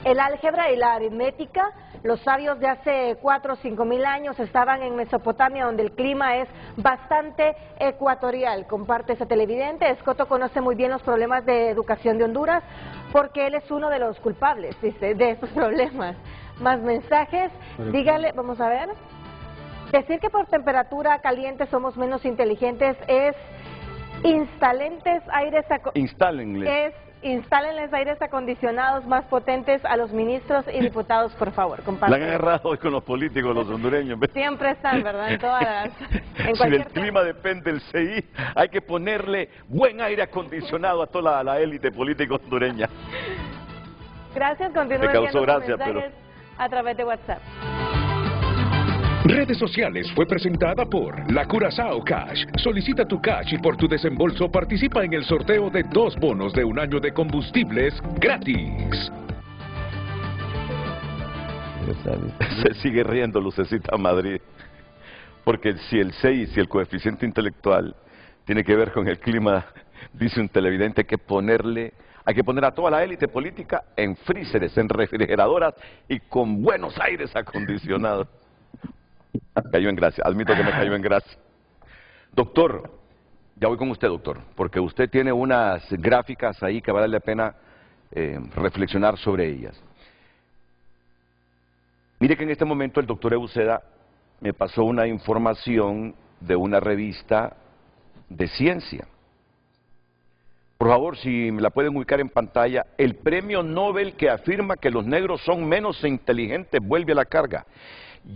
El álgebra y la aritmética, los sabios de hace 4 o 5 mil años estaban en Mesopotamia, donde el clima es bastante ecuatorial. Comparte ese televidente. Escoto conoce muy bien los problemas de educación de Honduras, porque él es uno de los culpables, dice, de estos problemas. Más mensajes, dígale, vamos a ver. Decir que por temperatura caliente somos menos inteligentes es instálenles aires acondicionados más potentes a los ministros y diputados, por favor. La han agarrado hoy con los políticos, los hondureños. Siempre están, ¿verdad? En todas las... Si del clima depende el CI, hay que ponerle buen aire acondicionado a toda la élite política hondureña. Gracias, continúen enviando mensajes a través de WhatsApp. Redes sociales fue presentada por La Curazao Cash. Solicita tu cash y por tu desembolso participa en el sorteo de 2 bonos de 1 año de combustibles gratis. Se sigue riendo Lucecita Madrid, porque si el CI, si el coeficiente intelectual tiene que ver con el clima, dice un televidente, hay que poner a toda la élite política en freezers, en refrigeradoras y con buenos aires acondicionados. Cayó en gracia, admito que me cayó en gracia. Doctor, Ya voy con usted, doctor, porque usted tiene unas gráficas ahí que vale la pena reflexionar sobre ellas. Mire que en este momento el doctor Euseda me pasó una información de una revista de ciencia. Por favor, si me la pueden ubicar en pantalla, el premio Nobel que afirma que los negros son menos inteligentes vuelve a la carga.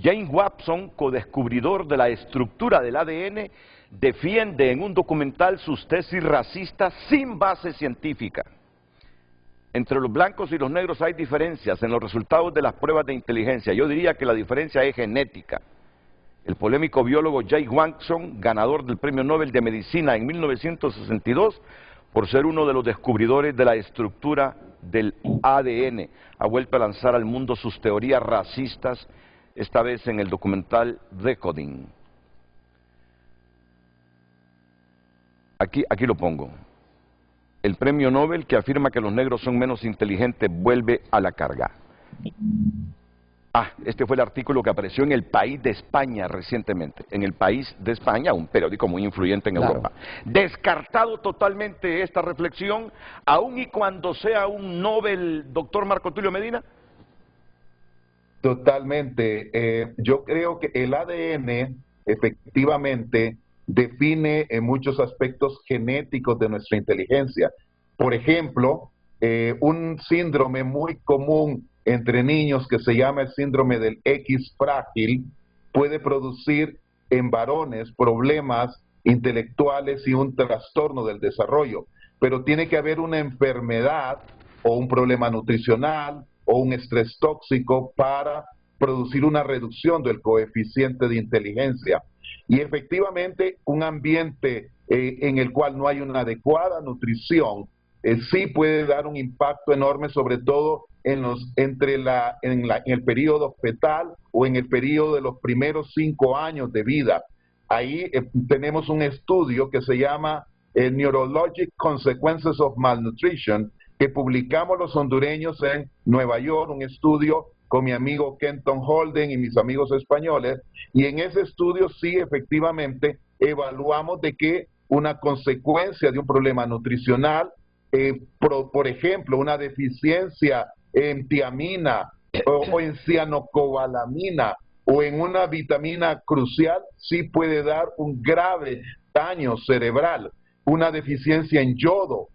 James Watson, codescubridor de la estructura del ADN, defiende en un documental sus tesis racistas sin base científica. Entre los blancos y los negros hay diferencias en los resultados de las pruebas de inteligencia. Yo diría que la diferencia es genética. El polémico biólogo James Watson, ganador del Premio Nobel de Medicina en 1962, por ser uno de los descubridores de la estructura del ADN, ha vuelto a lanzar al mundo sus teorías racistas, esta vez en el documental Decoding. Aquí lo pongo. El premio Nobel que afirma que los negros son menos inteligentes vuelve a la carga. Este fue el artículo que apareció en El País de España recientemente. En El País de España, un periódico muy influyente en Europa. Descartado totalmente esta reflexión, aun y cuando sea un Nobel, doctor Marco Tulio Medina. Totalmente. Yo creo que el ADN efectivamente define en muchos aspectos genéticos de nuestra inteligencia. Por ejemplo, un síndrome muy común entre niños que se llama el síndrome del X frágil puede producir en varones problemas intelectuales y un trastorno del desarrollo, pero tiene que haber una enfermedad o un problema nutricional o un estrés tóxico para producir una reducción del coeficiente de inteligencia. Y efectivamente un ambiente en el cual no hay una adecuada nutrición sí puede dar un impacto enorme, sobre todo en el periodo fetal o en el periodo de los primeros 5 años de vida. Ahí tenemos un estudio que se llama Neurologic Consequences of Malnutrition, que publicamos los hondureños en Nueva York, un estudio con mi amigo Kenton Holden y mis amigos españoles, y en ese estudio sí efectivamente evaluamos de que una consecuencia de un problema nutricional, por ejemplo, una deficiencia en tiamina o en cianocobalamina o en una vitamina crucial, sí puede dar un grave daño cerebral. Una deficiencia en yodo.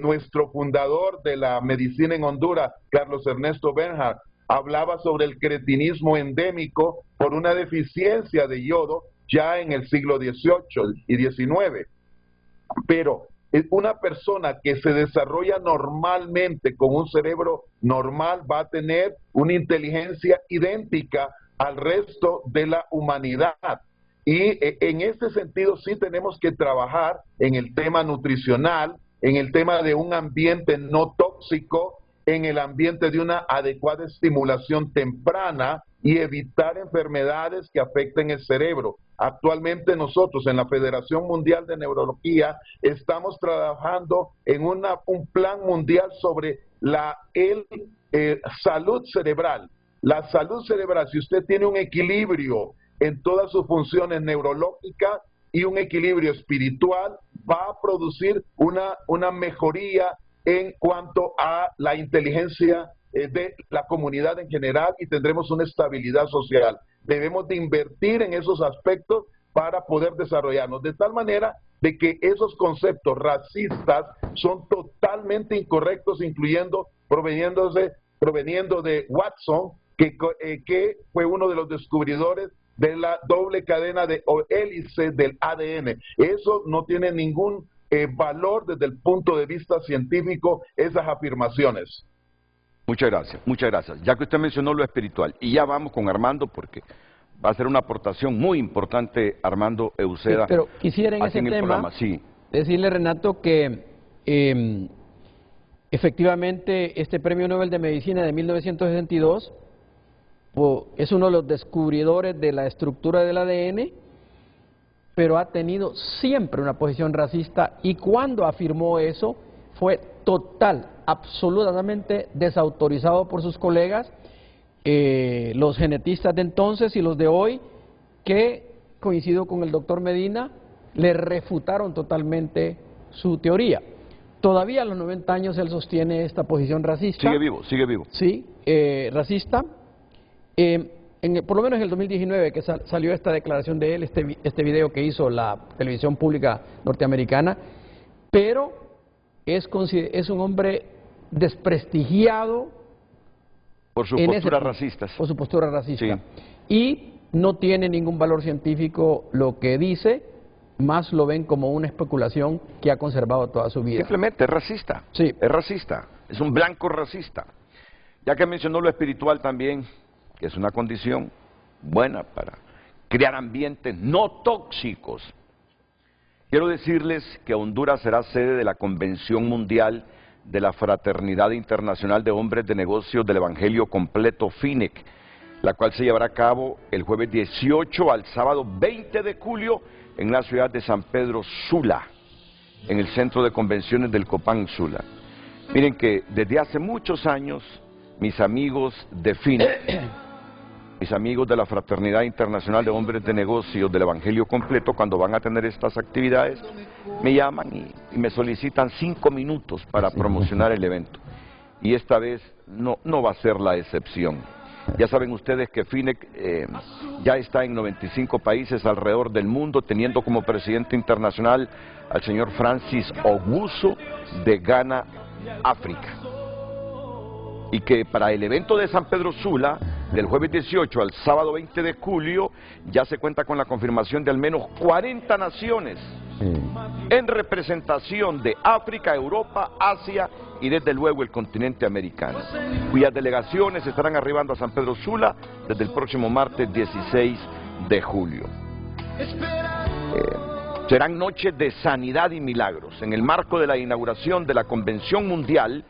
Nuestro fundador de la medicina en Honduras, Carlos Ernesto Bernhardt, hablaba sobre el cretinismo endémico por una deficiencia de yodo ya en el siglo XVIII y XIX. Pero una persona que se desarrolla normalmente con un cerebro normal va a tener una inteligencia idéntica al resto de la humanidad. Y en ese sentido sí tenemos que trabajar en el tema nutricional, en el tema de un ambiente no tóxico, en el ambiente de una adecuada estimulación temprana y evitar enfermedades que afecten el cerebro. Actualmente nosotros en la Federación Mundial de Neurología estamos trabajando en un plan mundial sobre la salud cerebral. La salud cerebral, si usted tiene un equilibrio en todas sus funciones neurológicas y un equilibrio espiritual, va a producir una mejoría en cuanto a la inteligencia de la comunidad en general y tendremos una estabilidad social. Debemos de invertir en esos aspectos para poder desarrollarnos, de tal manera de que esos conceptos racistas son totalmente incorrectos, proveniendo de Watson, que fue uno de los descubridores de la doble cadena de hélice del ADN. Eso no tiene ningún valor desde el punto de vista científico, esas afirmaciones. Muchas gracias, muchas gracias. Ya que usted mencionó lo espiritual, y ya vamos con Armando, porque va a ser una aportación muy importante Armando Euseda. Sí, pero quisiera en ese tema decirle, Renato, que efectivamente este Premio Nobel de Medicina de 1962 es uno de los descubridores de la estructura del ADN, pero ha tenido siempre una posición racista, y cuando afirmó eso fue absolutamente desautorizado por sus colegas, los genetistas de entonces y los de hoy, que, coincido con el doctor Medina, le refutaron totalmente su teoría. Todavía a los 90 años él sostiene esta posición racista. Sigue vivo, sigue vivo. Sí, racista. Por lo menos en el 2019 que salió esta declaración de él, este video que hizo la televisión pública norteamericana, pero es un hombre desprestigiado por sus posturas racistas. Por su postura racista. Sí. Y no tiene ningún valor científico lo que dice, más lo ven como una especulación que ha conservado toda su vida. Simplemente es racista. Sí. Es racista. Es un blanco racista. Ya que mencionó lo espiritual también, que es una condición buena para crear ambientes no tóxicos. Quiero decirles que Honduras será sede de la Convención Mundial de la Fraternidad Internacional de Hombres de Negocios del Evangelio Completo, FINEC, la cual se llevará a cabo el jueves 18 al sábado 20 de julio en la ciudad de San Pedro Sula, en el centro de convenciones del Copán Sula. Miren que desde hace muchos años mis amigos de FINEC, mis amigos de la Fraternidad Internacional de Hombres de Negocios del Evangelio Completo, cuando van a tener estas actividades, me llaman y me solicitan 5 minutos para promocionar el evento. Y esta vez no va a ser la excepción. Ya saben ustedes que FINEC ya está en 95 países alrededor del mundo, teniendo como presidente internacional al señor Francis Oguso de Ghana, África. Y que para el evento de San Pedro Sula, del jueves 18 al sábado 20 de julio, ya se cuenta con la confirmación de al menos 40 naciones en representación de África, Europa, Asia y desde luego el continente americano, cuyas delegaciones estarán arribando a San Pedro Sula desde el próximo martes 16 de julio. Serán noches de sanidad y milagros. En el marco de la inauguración de la Convención Mundial,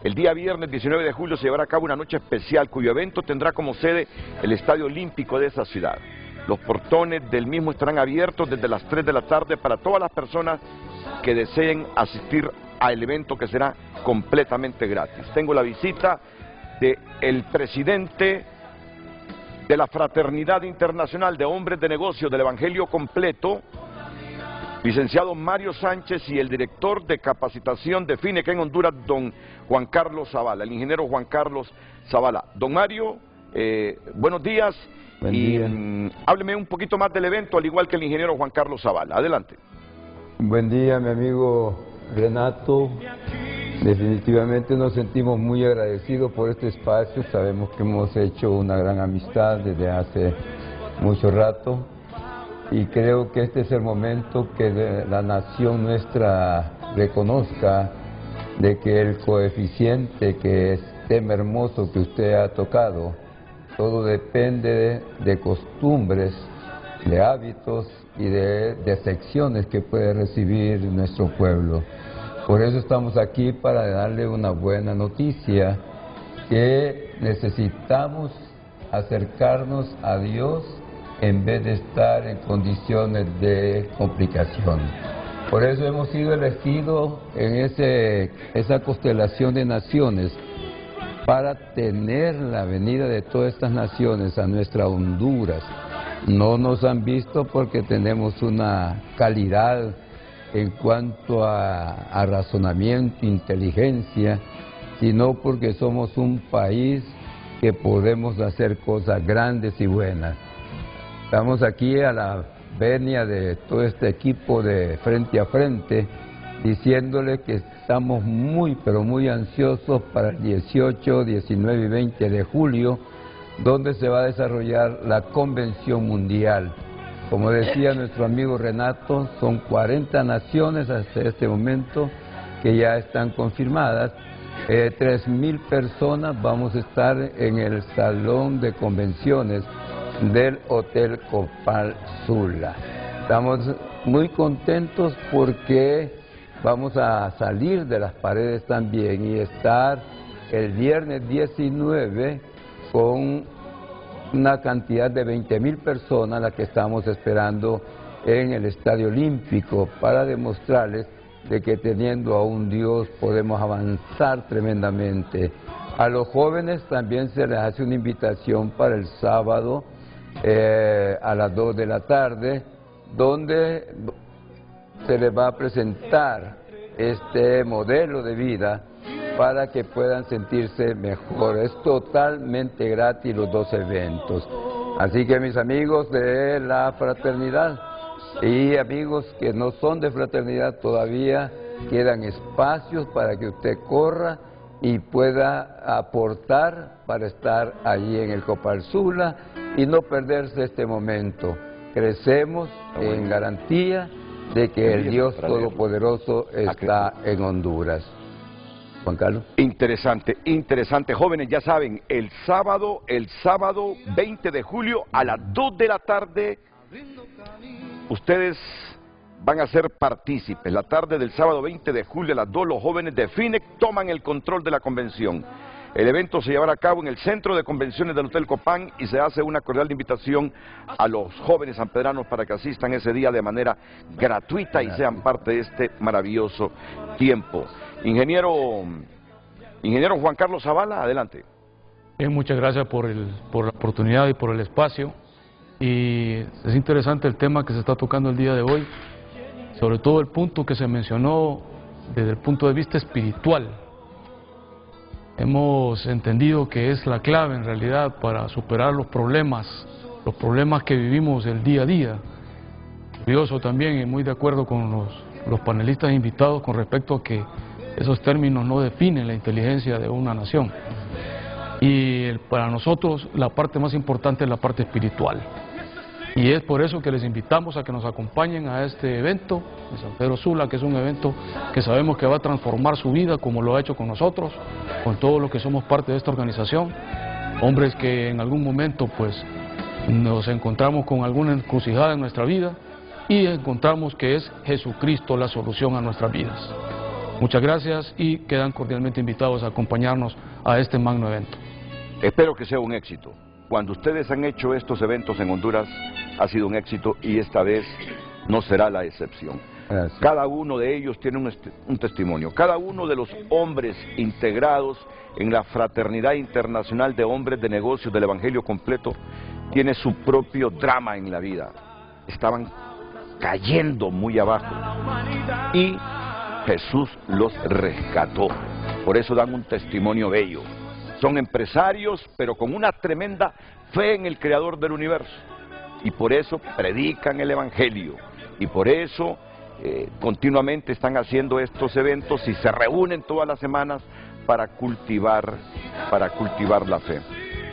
el día viernes 19 de julio se llevará a cabo una noche especial cuyo evento tendrá como sede el Estadio Olímpico de esa ciudad. Los portones del mismo estarán abiertos desde las 3 de la tarde para todas las personas que deseen asistir al evento, que será completamente gratis. Tengo la visita del presidente de la Fraternidad Internacional de Hombres de Negocios del Evangelio Completo, licenciado Mario Sánchez, y el director de capacitación de FINEC en Honduras, don Juan Carlos Zavala, el ingeniero Juan Carlos Zavala. Don Mario, buenos días. Buen y día. Hábleme un poquito más del evento, al igual que el ingeniero Juan Carlos Zavala. Adelante. Buen día, mi amigo Renato. Definitivamente nos sentimos muy agradecidos por este espacio. Sabemos que hemos hecho una gran amistad desde hace mucho rato. Y creo que este es el momento que la nación nuestra reconozca de que el coeficiente, que es tema hermoso que usted ha tocado, todo depende de costumbres, de hábitos y de secciones que puede recibir nuestro pueblo. Por eso estamos aquí, para darle una buena noticia, que necesitamos acercarnos a Dios en vez de estar en condiciones de complicación. Por eso hemos sido elegidos en esa constelación de naciones, para tener la venida de todas estas naciones a nuestra Honduras. No nos han visto porque tenemos una calidad en cuanto a razonamiento, inteligencia, sino porque somos un país que podemos hacer cosas grandes y buenas. Estamos aquí a la venia de todo este equipo de Frente a Frente, diciéndole que estamos muy, pero muy ansiosos para el 18, 19 y 20 de julio, donde se va a desarrollar la Convención Mundial. Como decía nuestro amigo Renato, son 40 naciones hasta este momento que ya están confirmadas. 3.000 personas vamos a estar en el salón de convenciones del Hotel Copán Sula. Estamos muy contentos porque vamos a salir de las paredes también y estar el viernes 19 con una cantidad de 20.000 personas, la que estamos esperando en el Estadio Olímpico, para demostrarles de que teniendo a un Dios podemos avanzar tremendamente. A los jóvenes también se les hace una invitación para el sábado a las 2 de la tarde, donde se les va a presentar este modelo de vida para que puedan sentirse mejor. Es totalmente gratis los dos eventos. Así que mis amigos de la fraternidad y amigos que no son de fraternidad, todavía quedan espacios para que usted corra y pueda aportar para estar allí en el Copal Sula y no perderse este momento. Crecemos en garantía de que el Dios Todopoderoso está en Honduras. Juan Carlos. Interesante, interesante. Jóvenes, ya saben, el sábado 20 de julio a las 2 de la tarde, ustedes van a ser partícipes. La tarde del sábado 20 de julio a las 2, los jóvenes de FINEC toman el control de la convención. El evento se llevará a cabo en el Centro de Convenciones del Hotel Copán y se hace una cordial invitación a los jóvenes sanpedranos para que asistan ese día de manera gratuita y sean parte de este maravilloso tiempo. Ingeniero Juan Carlos Zavala, adelante. Bien, muchas gracias por la oportunidad y por el espacio. Y es interesante el tema que se está tocando el día de hoy, sobre todo el punto que se mencionó desde el punto de vista espiritual. Hemos entendido que es la clave en realidad para superar los problemas que vivimos el día a día. Curioso también y muy de acuerdo con los panelistas invitados con respecto a que esos términos no definen la inteligencia de una nación. Y para nosotros la parte más importante es la parte espiritual. Y es por eso que les invitamos a que nos acompañen a este evento de San Pedro Sula, que es un evento que sabemos que va a transformar su vida como lo ha hecho con nosotros, con todos los que somos parte de esta organización, hombres que en algún momento pues nos encontramos con alguna encrucijada en nuestra vida y encontramos que es Jesucristo la solución a nuestras vidas. Muchas gracias y quedan cordialmente invitados a acompañarnos a este magno evento. Espero que sea un éxito. Cuando ustedes han hecho estos eventos en Honduras, ha sido un éxito y esta vez no será la excepción. Gracias. Cada uno de ellos tiene un testimonio. Cada uno de los hombres integrados en la Fraternidad Internacional de Hombres de Negocios del Evangelio Completo tiene su propio drama en la vida. Estaban cayendo muy abajo y Jesús los rescató. Por eso dan un testimonio bello. Son empresarios, pero con una tremenda fe en el Creador del universo. Y por eso predican el Evangelio. Y por eso continuamente están haciendo estos eventos y se reúnen todas las semanas para cultivar la fe.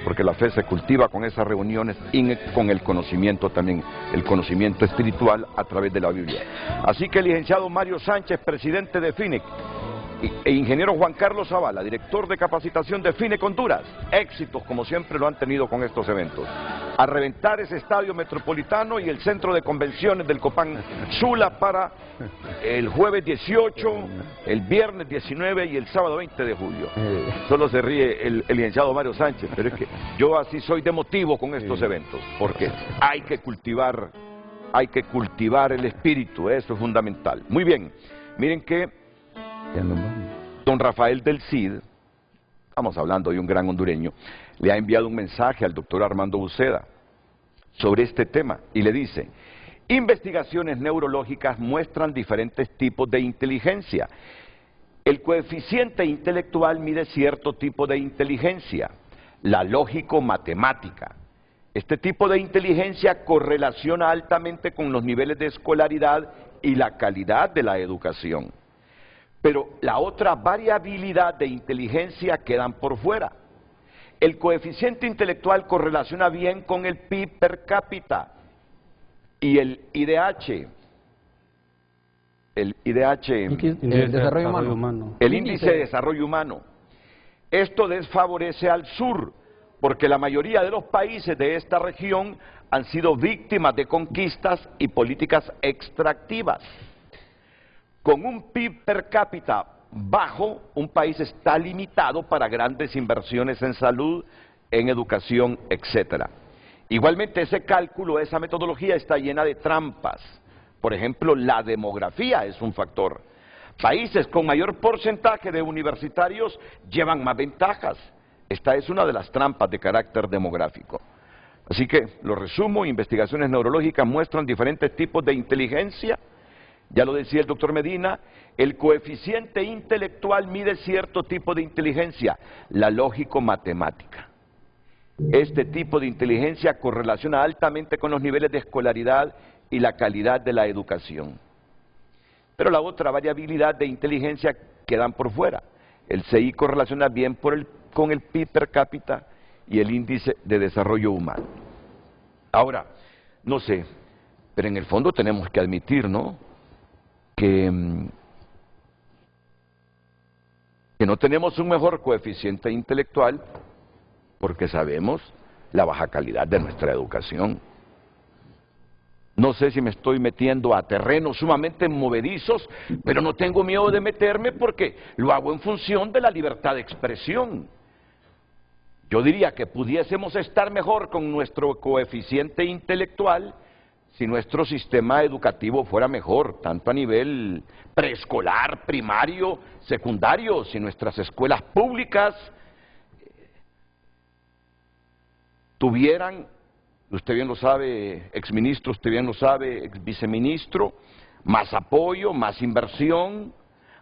Porque la fe se cultiva con esas reuniones y con el conocimiento también, el conocimiento espiritual a través de la Biblia. Así que el licenciado Mario Sánchez, presidente de FINEC, e ingeniero Juan Carlos Zavala, director de capacitación de FINEC Honduras, éxitos como siempre lo han tenido con estos eventos. A reventar ese estadio metropolitano y el centro de convenciones del Copán Sula para el jueves 18, el viernes 19 y el sábado 20 de julio. Solo se ríe el licenciado Mario Sánchez, pero es que yo así soy de motivo con estos eventos, porque hay que cultivar el espíritu, eso es fundamental. Muy bien, miren que don Rafael del Cid, estamos hablando de un gran hondureño, le ha enviado un mensaje al doctor Armando Buceda sobre este tema y le dice: investigaciones neurológicas muestran diferentes tipos de inteligencia. El coeficiente intelectual mide cierto tipo de inteligencia, la lógico-matemática. Este tipo de inteligencia correlaciona altamente con los niveles de escolaridad y la calidad de la educación. Pero la otra variabilidad de inteligencia quedan por fuera. El coeficiente intelectual correlaciona bien con el PIB per cápita y el IDH. El desarrollo humano. El índice de desarrollo humano. Esto desfavorece al sur, porque la mayoría de los países de esta región han sido víctimas de conquistas y políticas extractivas. Con un PIB per cápita bajo, un país está limitado para grandes inversiones en salud, en educación, etc. Igualmente ese cálculo, esa metodología está llena de trampas. Por ejemplo, la demografía es un factor. Países con mayor porcentaje de universitarios llevan más ventajas. Esta es una de las trampas de carácter demográfico. Así que, lo resumo, investigaciones neurológicas muestran diferentes tipos de inteligencia. Ya lo decía el doctor Medina, el coeficiente intelectual mide cierto tipo de inteligencia, la lógico-matemática. Este tipo de inteligencia correlaciona altamente con los niveles de escolaridad y la calidad de la educación. Pero la otra variabilidad de inteligencia quedan por fuera. El CI correlaciona bien con el PIB per cápita y el índice de desarrollo humano. Ahora, no sé, pero en el fondo tenemos que admitir, ¿no?, que no tenemos un mejor coeficiente intelectual porque sabemos la baja calidad de nuestra educación. No sé si me estoy metiendo a terrenos sumamente movedizos, pero no tengo miedo de meterme porque lo hago en función de la libertad de expresión. Yo diría que pudiésemos estar mejor con nuestro coeficiente intelectual si nuestro sistema educativo fuera mejor, tanto a nivel preescolar, primario, secundario, si nuestras escuelas públicas tuvieran, usted bien lo sabe, exministro, usted bien lo sabe, exviceministro, más apoyo, más inversión,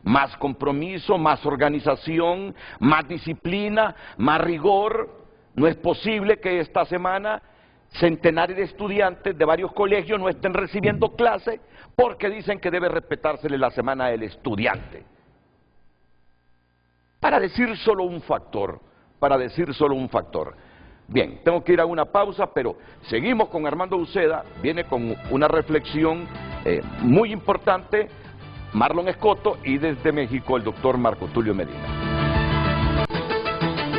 más compromiso, más organización, más disciplina, más rigor. No es posible que esta semana centenares de estudiantes de varios colegios no estén recibiendo clase porque dicen que debe respetársele la semana del estudiante. Para decir solo un factor, Bien, tengo que ir a una pausa, pero seguimos con Armando Uceda, viene con una reflexión muy importante, Marlon Escoto, y desde México el doctor Marco Tulio Medina.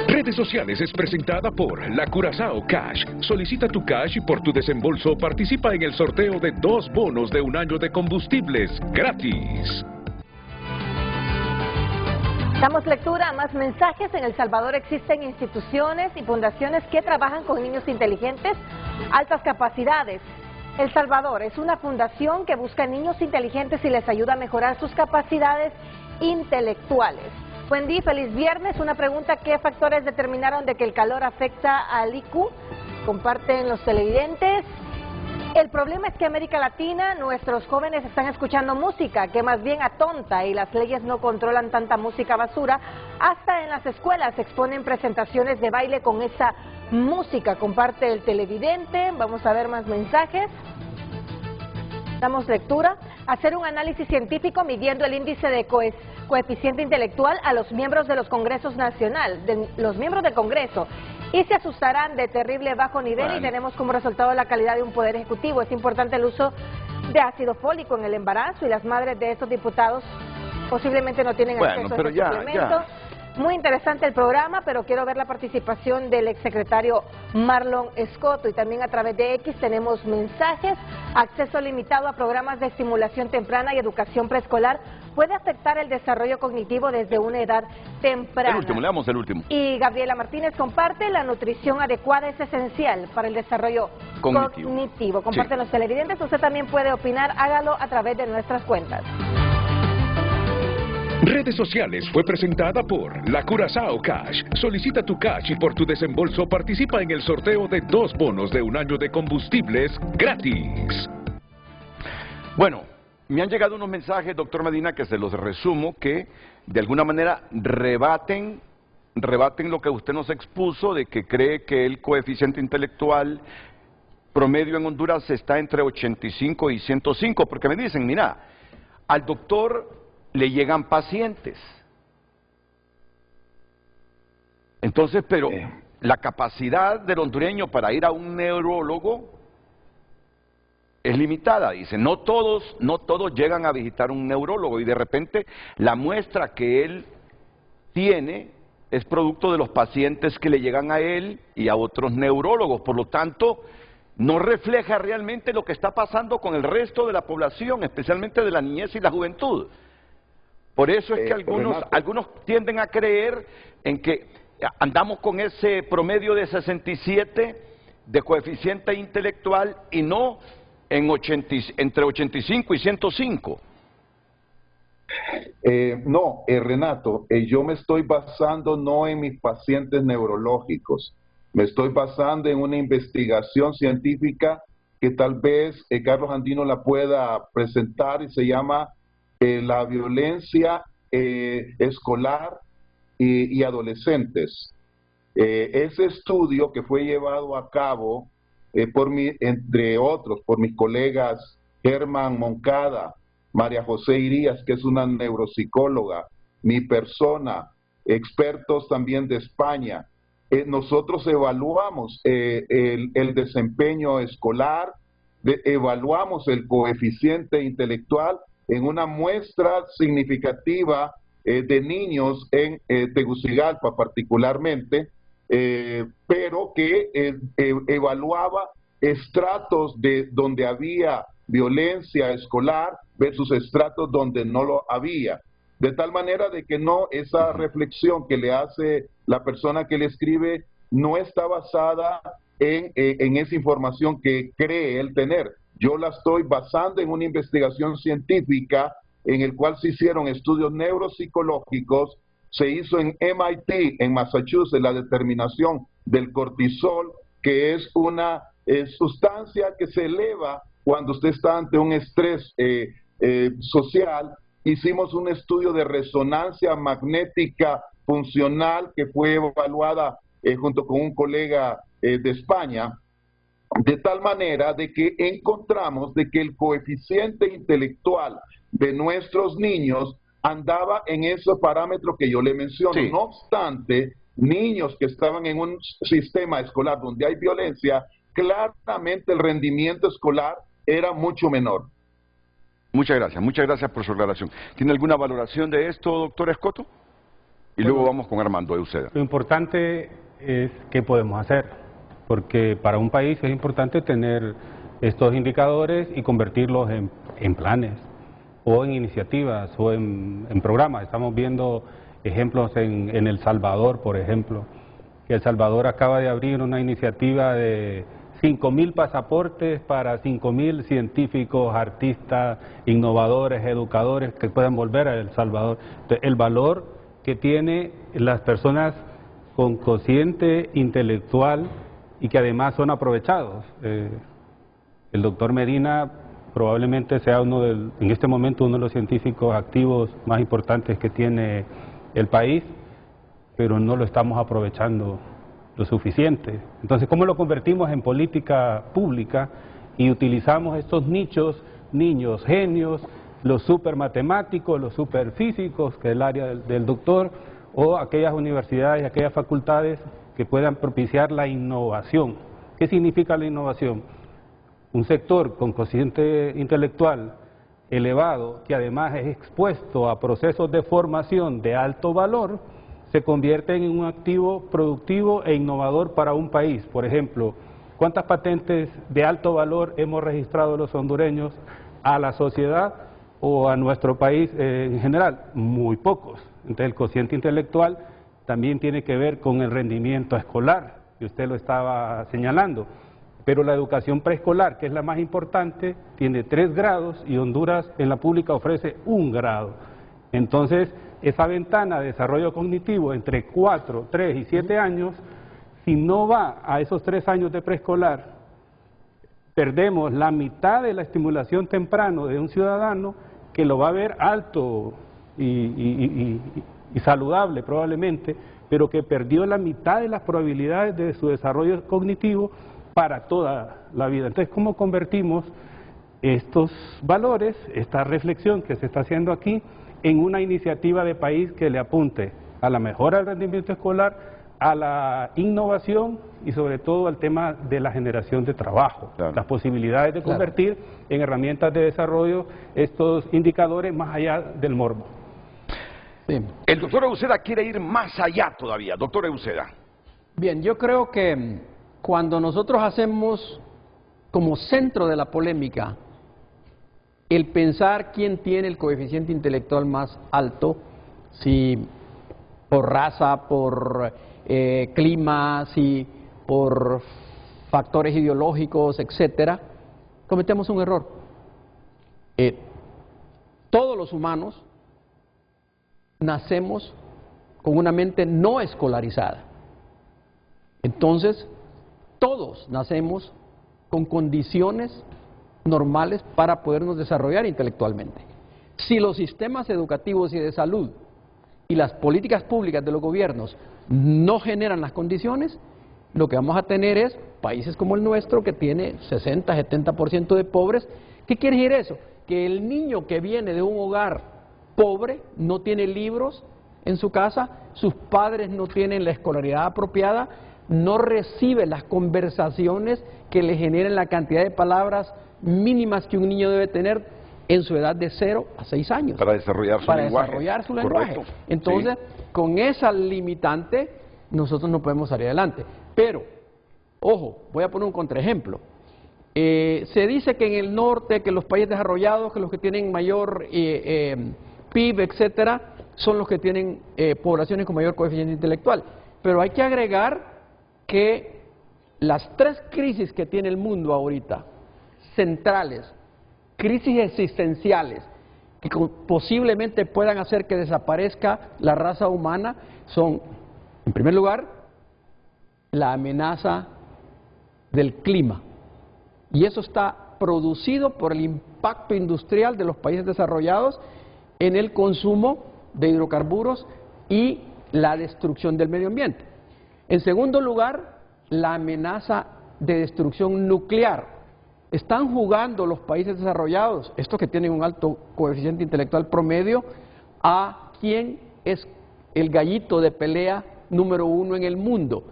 Redes Sociales es presentada por la Curazao Cash. Solicita tu cash y por tu desembolso participa en el sorteo de 2 bonos de 1 año de combustibles gratis. Damos lectura a más mensajes. En El Salvador existen instituciones y fundaciones que trabajan con niños inteligentes, altas capacidades. El Salvador es una fundación que busca niños inteligentes y les ayuda a mejorar sus capacidades intelectuales. Buen día, feliz viernes. Una pregunta: ¿qué factores determinaron de que el calor afecta al IQ? Comparten los televidentes. El problema es que en América Latina nuestros jóvenes están escuchando música que más bien atonta y las leyes no controlan tanta música basura. Hasta en las escuelas se exponen presentaciones de baile con esa música. Comparte el televidente. Vamos a ver más mensajes. Damos lectura. Hacer un análisis científico midiendo el índice de coeficiente intelectual a los miembros de los congresos nacional, los miembros del Congreso. Y se asustarán de terrible bajo nivel y tenemos como resultado la calidad de un poder ejecutivo. Es importante el uso de ácido fólico en el embarazo y las madres de estos diputados posiblemente no tienen acceso a este suplemento. Muy interesante el programa, pero quiero ver la participación del exsecretario Marlon Escoto. Y también a través de X tenemos mensajes. Acceso limitado a programas de estimulación temprana y educación preescolar puede afectar el desarrollo cognitivo desde una edad temprana. El último, leamos el último. Y Gabriela Martínez comparte: la nutrición adecuada es esencial para el desarrollo cognitivo. Comparten los televidentes. Usted también puede opinar, hágalo a través de nuestras cuentas. Redes Sociales fue presentada por la Curazao Cash. Solicita tu cash y por tu desembolso participa en el sorteo de 2 bonos de 1 año de combustibles gratis. Bueno, me han llegado unos mensajes, doctor Medina, que se los resumo, que de alguna manera rebaten lo que usted nos expuso, de que cree que el coeficiente intelectual promedio en Honduras está entre 85 y 105, porque me dicen, mira, al doctor le llegan pacientes. Entonces, pero la capacidad del hondureño para ir a un neurólogo es limitada. Dice, no todos llegan a visitar un neurólogo, y de repente la muestra que él tiene es producto de los pacientes que le llegan a él y a otros neurólogos. Por lo tanto, no refleja realmente lo que está pasando con el resto de la población, especialmente de la niñez y la juventud. Por eso es que algunos tienden a creer en que andamos con ese promedio de 67 de coeficiente intelectual y no en entre 85 y 105. No, Renato, yo me estoy basando no en mis pacientes neurológicos, me estoy basando en una investigación científica que tal vez Carlos Andino la pueda presentar y se llama la violencia escolar y adolescentes. Ese estudio que fue llevado a cabo entre otros, por mis colegas Germán Moncada, María José Irías, que es una neuropsicóloga, mi persona, expertos también de España. Nosotros evaluamos el desempeño escolar, evaluamos el coeficiente intelectual en una muestra significativa de niños en Tegucigalpa particularmente, pero que evaluaba estratos de donde había violencia escolar versus estratos donde no lo había. De tal manera de que no, esa reflexión que le hace la persona que le escribe no está basada en esa información que cree él tener. Yo la estoy basando en una investigación científica en el cual se hicieron estudios neuropsicológicos, se hizo en MIT, en Massachusetts, la determinación del cortisol, que es una sustancia que se eleva cuando usted está ante un estrés social. Hicimos un estudio de resonancia magnética funcional que fue evaluada junto con un colega de España, de tal manera de que encontramos de que el coeficiente intelectual de nuestros niños andaba en ese parámetro que yo le menciono. Sí. No obstante, niños que estaban en un sistema escolar donde hay violencia, claramente el rendimiento escolar era mucho menor. Muchas gracias por su aclaración. ¿Tiene alguna valoración de esto, doctor Escoto? Y luego vamos con Armando Euseda. Lo importante es qué podemos hacer, porque para un país es importante tener estos indicadores y convertirlos en planes, o en iniciativas, o en programas. Estamos viendo ejemplos en El Salvador, por ejemplo, que El Salvador acaba de abrir una iniciativa de 5.000 pasaportes para 5.000 científicos, artistas, innovadores, educadores que puedan volver a El Salvador. Entonces, el valor que tiene las personas con cociente intelectual y que además son aprovechados. El doctor Medina probablemente sea en este momento uno de los científicos activos más importantes que tiene el país, pero no lo estamos aprovechando lo suficiente. Entonces, ¿cómo lo convertimos en política pública y utilizamos estos nichos, niños genios, los super matemáticos, los super físicos, que es el área del doctor, o aquellas universidades, aquellas facultades que puedan propiciar la innovación? ¿Qué significa la innovación? Un sector con cociente intelectual elevado, que además es expuesto a procesos de formación de alto valor, se convierte en un activo productivo e innovador para un país. Por ejemplo, ¿cuántas patentes de alto valor hemos registrado los hondureños a la sociedad o a nuestro país en general? Muy pocos. Entonces el cociente intelectual también tiene que ver con el rendimiento escolar, que usted lo estaba señalando. Pero la educación preescolar, que es la más importante, tiene 3 grados y Honduras en la pública ofrece 1 grado. Entonces, esa ventana de desarrollo cognitivo entre 4, 3 y 7 años, si no va a esos 3 años de preescolar, perdemos la mitad de la estimulación temprano de un ciudadano que lo va a ver alto y saludable probablemente, pero que perdió la mitad de las probabilidades de su desarrollo cognitivo para toda la vida. Entonces, ¿cómo convertimos estos valores, esta reflexión que se está haciendo aquí, en una iniciativa de país que le apunte a la mejora del rendimiento escolar, a la innovación y sobre todo al tema de la generación de trabajo, claro, las posibilidades de convertir en herramientas de desarrollo estos indicadores más allá del morbo? Sí. El doctor Euseda quiere ir más allá todavía. Doctor Euseda. Bien, yo creo que cuando nosotros hacemos como centro de la polémica el pensar quién tiene el coeficiente intelectual más alto, si por raza, por clima, si por factores ideológicos, etcétera, cometemos un error. Todos los humanos nacemos con una mente no escolarizada. Entonces, todos nacemos con condiciones normales para podernos desarrollar intelectualmente. Si los sistemas educativos y de salud y las políticas públicas de los gobiernos no generan las condiciones, lo que vamos a tener es países como el nuestro, que tiene 60, 70% de pobres. ¿Qué quiere decir eso? Que el niño que viene de un hogar pobre no tiene libros en su casa, sus padres no tienen la escolaridad apropiada, no recibe las conversaciones que le generen la cantidad de palabras mínimas que un niño debe tener en su edad de 0 a 6 años. Para desarrollar su lenguaje. Correcto. Entonces, sí, con esa limitante, nosotros no podemos salir adelante. Pero, ojo, voy a poner un contraejemplo. Se dice que en el norte, que los países desarrollados, que los que tienen mayor PIB, etcétera, son los que tienen poblaciones con mayor coeficiente intelectual. Pero hay que agregar que las 3 crisis que tiene el mundo ahorita, centrales, crisis existenciales, que posiblemente puedan hacer que desaparezca la raza humana, son, en primer lugar, la amenaza del clima. Y eso está producido por el impacto industrial de los países desarrollados en el consumo de hidrocarburos y la destrucción del medio ambiente. En segundo lugar, la amenaza de destrucción nuclear. Están jugando los países desarrollados, estos que tienen un alto coeficiente intelectual promedio, a quién es el gallito de pelea número 1 en el mundo.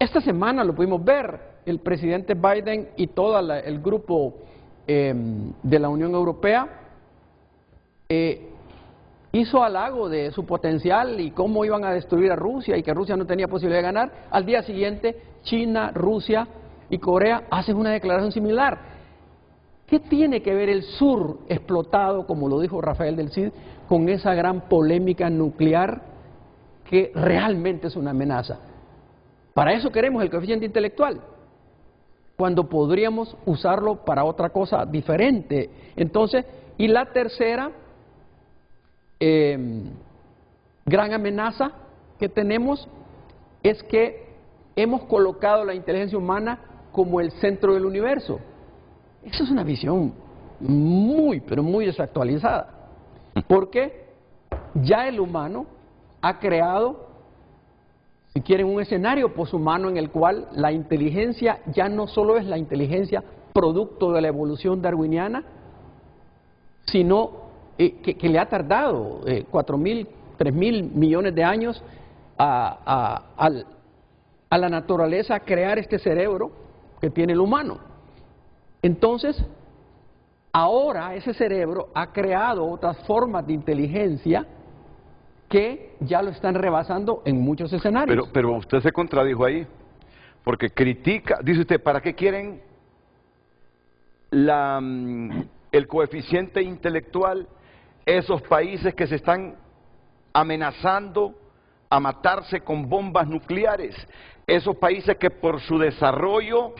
Esta semana lo pudimos ver, el presidente Biden y todo el grupo de la Unión Europea hizo halago de su potencial y cómo iban a destruir a Rusia y que Rusia no tenía posibilidad de ganar. Al día siguiente, China, Rusia y Corea hacen una declaración similar. ¿Qué tiene que ver el sur explotado, como lo dijo Rafael del Cid, con esa gran polémica nuclear que realmente es una amenaza? Para eso queremos el coeficiente intelectual, cuando podríamos usarlo para otra cosa diferente. Entonces, y la tercera gran amenaza que tenemos es que hemos colocado la inteligencia humana como el centro del universo. Esa es una visión muy, pero muy desactualizada, porque ya el humano ha creado, si quieren, un escenario poshumano en el cual la inteligencia ya no solo es la inteligencia producto de la evolución darwiniana, sino que le ha tardado 4.000, 3.000 millones de años a la naturaleza crear este cerebro que tiene el humano. Entonces, ahora ese cerebro ha creado otras formas de inteligencia que ya lo están rebasando en muchos escenarios. Pero usted se contradijo ahí, porque critica, dice usted, ¿para qué quieren el coeficiente intelectual esos países que se están amenazando a matarse con bombas nucleares? Esos países que por su desarrollo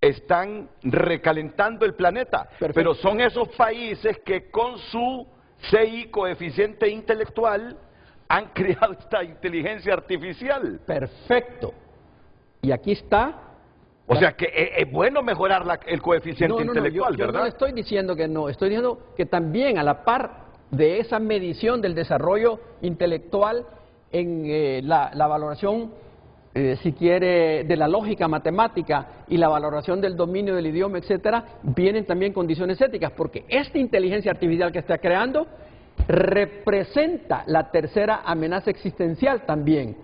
están recalentando el planeta. Perfecto. Pero son esos países que con su CI, coeficiente intelectual, han creado esta inteligencia artificial. Perfecto. Y aquí está. O sea que es bueno mejorar el coeficiente intelectual, yo ¿verdad? No estoy diciendo que no, estoy diciendo que también a la par de esa medición del desarrollo intelectual en la valoración, si quiere, de la lógica matemática y la valoración del dominio del idioma, etcétera, vienen también condiciones éticas, porque esta inteligencia artificial que está creando representa la tercera amenaza existencial también,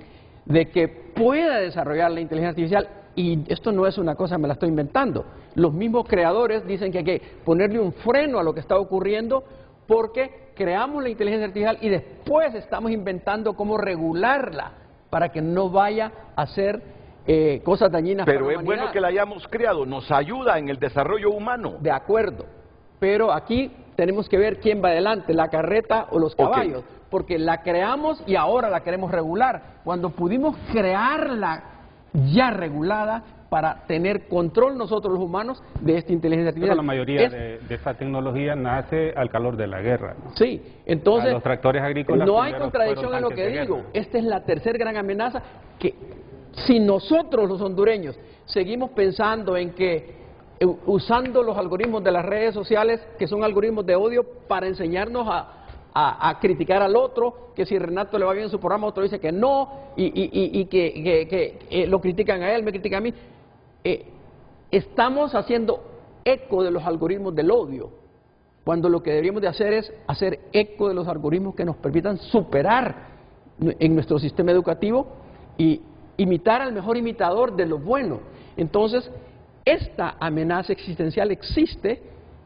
de que pueda desarrollar la inteligencia artificial. Y esto no es una cosa, me la estoy inventando. Los mismos creadores dicen que hay que ponerle un freno a lo que está ocurriendo, porque creamos la inteligencia artificial y después estamos inventando cómo regularla para que no vaya a hacer cosas dañinas para la humanidad. Pero es bueno que la hayamos creado, nos ayuda en el desarrollo humano. De acuerdo, pero aquí tenemos que ver quién va adelante, la carreta o los caballos, porque la creamos y ahora la queremos regular, cuando pudimos crearla ya regulada para tener control nosotros los humanos de esta inteligencia artificial. Pero la mayoría de esta tecnología nace al calor de la guerra, ¿no? Sí, entonces los tractores agrícolas no hay contradicción en lo que digo. Esta es la tercera gran amenaza, que si nosotros los hondureños seguimos pensando en que usando los algoritmos de las redes sociales, que son algoritmos de odio, para enseñarnos a criticar al otro, que si Renato le va bien en su programa, otro dice que no, y que lo critican a él, me critican a mí. Estamos haciendo eco de los algoritmos del odio, cuando lo que deberíamos de hacer es hacer eco de los algoritmos que nos permitan superar en nuestro sistema educativo y imitar al mejor imitador de lo bueno. Entonces, esta amenaza existencial existe,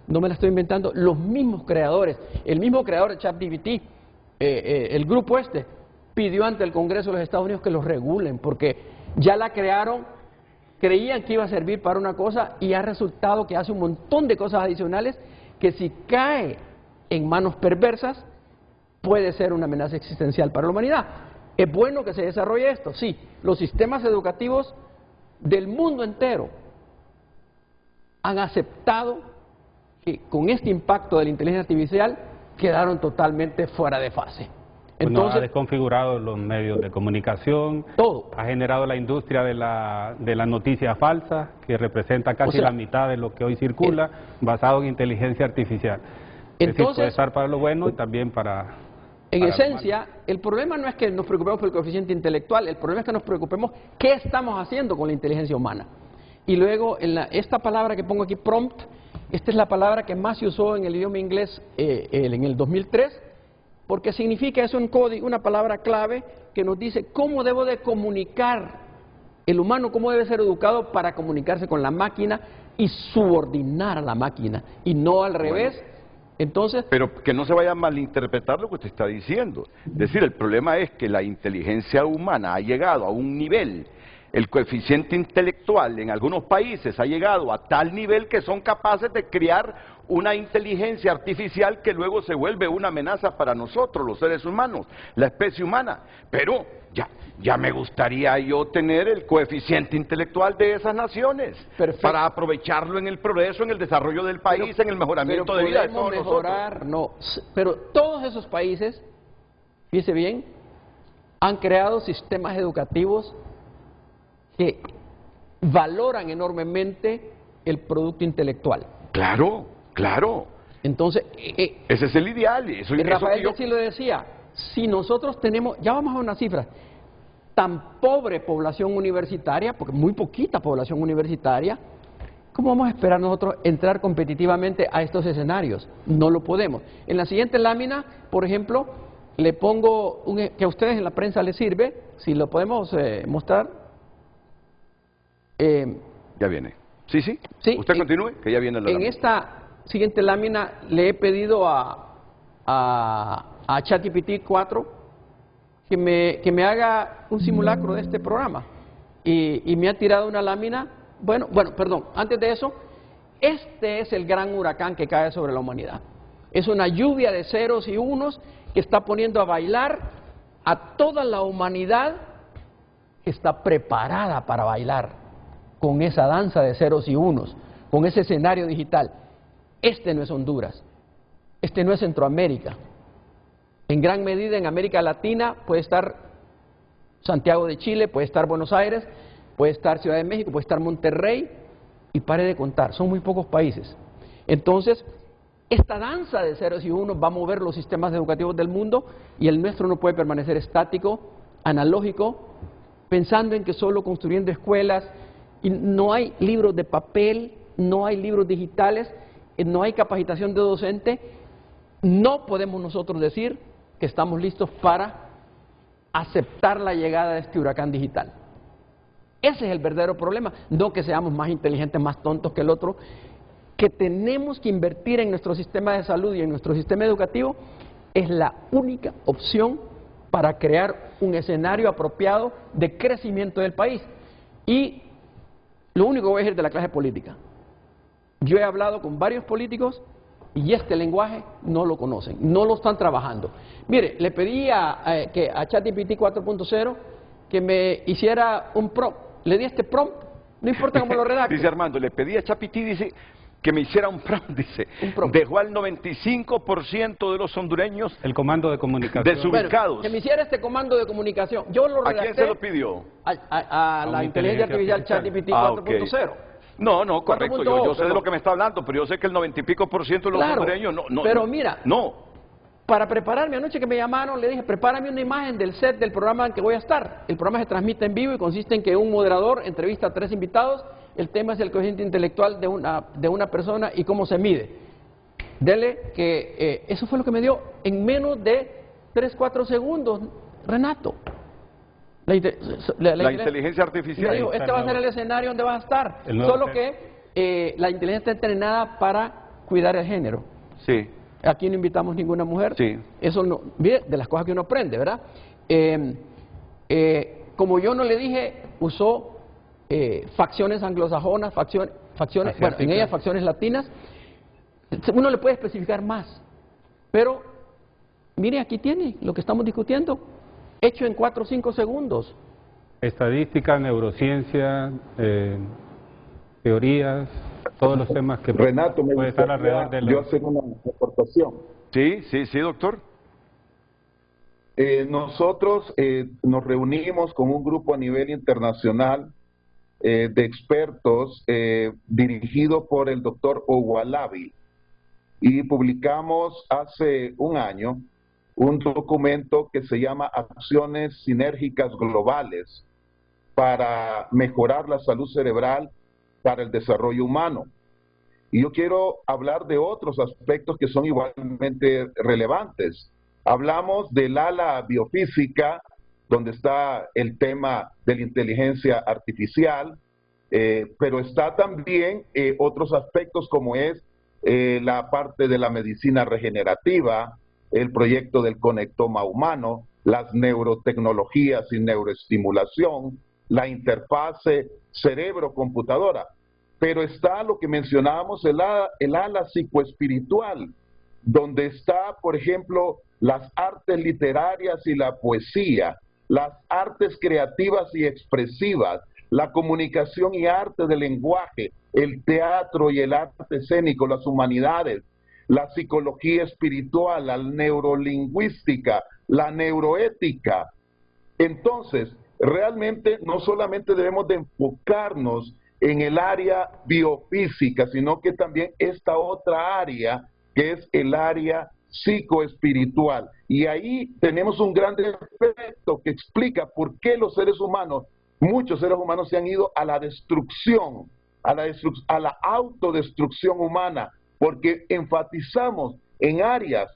no me la estoy inventando, los mismos creadores, el mismo creador de ChatGPT, el grupo pidió ante el Congreso de los Estados Unidos que los regulen, porque ya la crearon, creían que iba a servir para una cosa y ha resultado que hace un montón de cosas adicionales que si cae en manos perversas puede ser una amenaza existencial para la humanidad. ¿Es bueno que se desarrolle esto? Sí, los sistemas educativos del mundo entero han aceptado que con este impacto de la inteligencia artificial quedaron totalmente fuera de fase. Entonces, ha desconfigurado los medios de comunicación, todo. Ha generado la industria de la noticia falsa, que representa casi la mitad de lo que hoy circula, basado en inteligencia artificial. Entonces, es decir, puede estar para lo bueno y también para... En esencia, el problema no es que nos preocupemos por el coeficiente intelectual, el problema es que nos preocupemos qué estamos haciendo con la inteligencia humana. Y luego, esta palabra que pongo aquí, prompt, esta es la palabra que más se usó en el idioma inglés en el 2003, porque significa, es un código, una palabra clave que nos dice cómo debo de comunicar el humano, cómo debe ser educado para comunicarse con la máquina y subordinar a la máquina, y no al revés. Bueno, entonces, pero que no se vaya a malinterpretar lo que usted está diciendo. Es decir, el problema es que la inteligencia humana ha llegado a un nivel, el coeficiente intelectual en algunos países ha llegado a tal nivel que son capaces de crear una inteligencia artificial que luego se vuelve una amenaza para nosotros, los seres humanos, la especie humana. Pero ya me gustaría yo tener el coeficiente intelectual de esas naciones. Perfecto. Para aprovecharlo en el progreso, en el desarrollo del país, en el mejoramiento de vida de todos nosotros. No, pero todos esos países, fíjese bien, han creado sistemas educativos que valoran enormemente el producto intelectual. Claro, claro. Entonces, ese es el ideal. Rafael sí lo decía, si nosotros tenemos, ya vamos a una cifra, tan pobre población universitaria, porque muy poquita población universitaria, ¿cómo vamos a esperar nosotros entrar competitivamente a estos escenarios? No lo podemos. En la siguiente lámina, por ejemplo, le pongo, que a ustedes en la prensa les sirve, si lo podemos mostrar. Ya viene. Sí. Usted continúe, que ya viene la lámina. En esta siguiente lámina le he pedido a ChatGPT 4 que me haga un simulacro de este programa. Y me ha tirado una lámina. Bueno, perdón, antes de eso, este es el gran huracán que cae sobre la humanidad. Es una lluvia de ceros y unos que está poniendo a bailar a toda la humanidad que está preparada para bailar con esa danza de ceros y unos, con ese escenario digital. Este no es Honduras, este no es Centroamérica. En gran medida en América Latina puede estar Santiago de Chile, puede estar Buenos Aires, puede estar Ciudad de México, puede estar Monterrey, y pare de contar, son muy pocos países. Entonces, esta danza de ceros y unos va a mover los sistemas educativos del mundo, y el nuestro no puede permanecer estático, analógico, pensando en que solo construyendo escuelas, y no hay libros de papel, no hay libros digitales, no hay capacitación de docente, no podemos nosotros decir que estamos listos para aceptar la llegada de este huracán digital. Ese es el verdadero problema, no que seamos más inteligentes, más tontos que el otro, que tenemos que invertir en nuestro sistema de salud y en nuestro sistema educativo, es la única opción para crear un escenario apropiado de crecimiento del país. Y lo único que voy a decir de la clase política, yo he hablado con varios políticos y este lenguaje no lo conocen, no lo están trabajando. Mire, le pedí a ChatGPT 4.0 que me hiciera un prompt, le di este prompt, no importa cómo lo redacte. Dice Armando, le pedí a ChatGPT, dice, que me hiciera un prompt, dice, dejó al 95% de los hondureños el comando de comunicación desubicados. Bueno, que me hiciera este comando de comunicación. Yo lo redacté. ¿A quién se lo pidió? A la inteligencia artificial ChatGPT 4.0. No, no, correcto. 4.2, Yo sé de lo que me está hablando, pero yo sé que el 90 y pico % de los Claro, hondureños no. pero no, mira, no. para prepararme, anoche que me llamaron, le dije, prepárame una imagen del set del programa en que voy a estar. El programa se transmite en vivo y consiste en que un moderador entrevista a 3 invitados. El tema es el coeficiente intelectual de una persona y cómo se mide. Dele que eso fue lo que me dio en menos de 3-4 segundos, Renato. La inteligencia artificial. Me dijo, este va a ser el escenario donde vas a estar. Solo que la inteligencia está entrenada para cuidar el género. Sí. Aquí no invitamos ninguna mujer. Sí. Eso no, de las cosas que uno aprende, ¿verdad? Como yo no le dije, usó facciones anglosajonas, facciones, bueno, en ellas facciones latinas. Uno le puede especificar más. Pero, mire, aquí tiene lo que estamos discutiendo, hecho en 4 o 5 segundos. Estadística, neurociencia, teorías, todos los temas que Renato, me puede estar alrededor de yo hacer una aportación. Sí, doctor. Nosotros nos reunimos con un grupo a nivel internacional de expertos dirigido por el doctor Owalabi y publicamos hace un año un documento que se llama Acciones Sinérgicas Globales para mejorar la salud cerebral para el desarrollo humano. Y yo quiero hablar de otros aspectos que son igualmente relevantes. Hablamos del ala biofísica, donde está el tema de la inteligencia artificial, pero está también otros aspectos como es la parte de la medicina regenerativa, el proyecto del conectoma humano, las neurotecnologías y neuroestimulación, la interfase cerebro-computadora. Pero está lo que mencionábamos, el ala psicoespiritual, donde está, por ejemplo, las artes literarias y la poesía, las artes creativas y expresivas, la comunicación y arte del lenguaje, el teatro y el arte escénico, las humanidades, la psicología espiritual, la neurolingüística, la neuroética. Entonces, realmente no solamente debemos de enfocarnos en el área biofísica, sino que también esta otra área, que es el área psicoespiritual. Y ahí tenemos un gran efecto que explica por qué los seres humanos, muchos seres humanos se han ido a la destrucción, a la autodestrucción humana, porque enfatizamos en áreas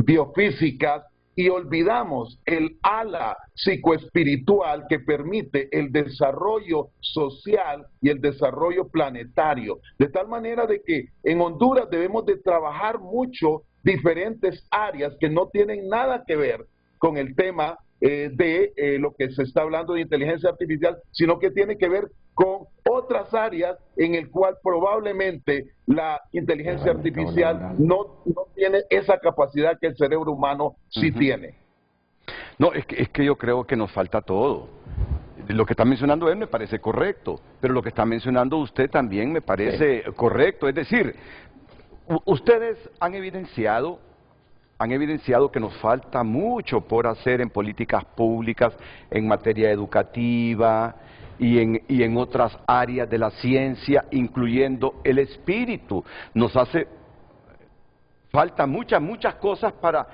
biofísicas y olvidamos el ala psicoespiritual que permite el desarrollo social y el desarrollo planetario. De tal manera de que en Honduras debemos de trabajar mucho diferentes áreas que no tienen nada que ver con el tema de lo que se está hablando de inteligencia artificial, sino que tiene que ver con otras áreas en el cual probablemente la inteligencia artificial no tiene esa capacidad que el cerebro humano sí tiene. No, es que yo creo que nos falta todo. Lo que está mencionando él me parece correcto, pero lo que está mencionando usted también me parece correcto. Es decir, ustedes han evidenciado que nos falta mucho por hacer en políticas públicas, en materia educativa y en otras áreas de la ciencia, incluyendo el espíritu. Nos hace falta muchas cosas para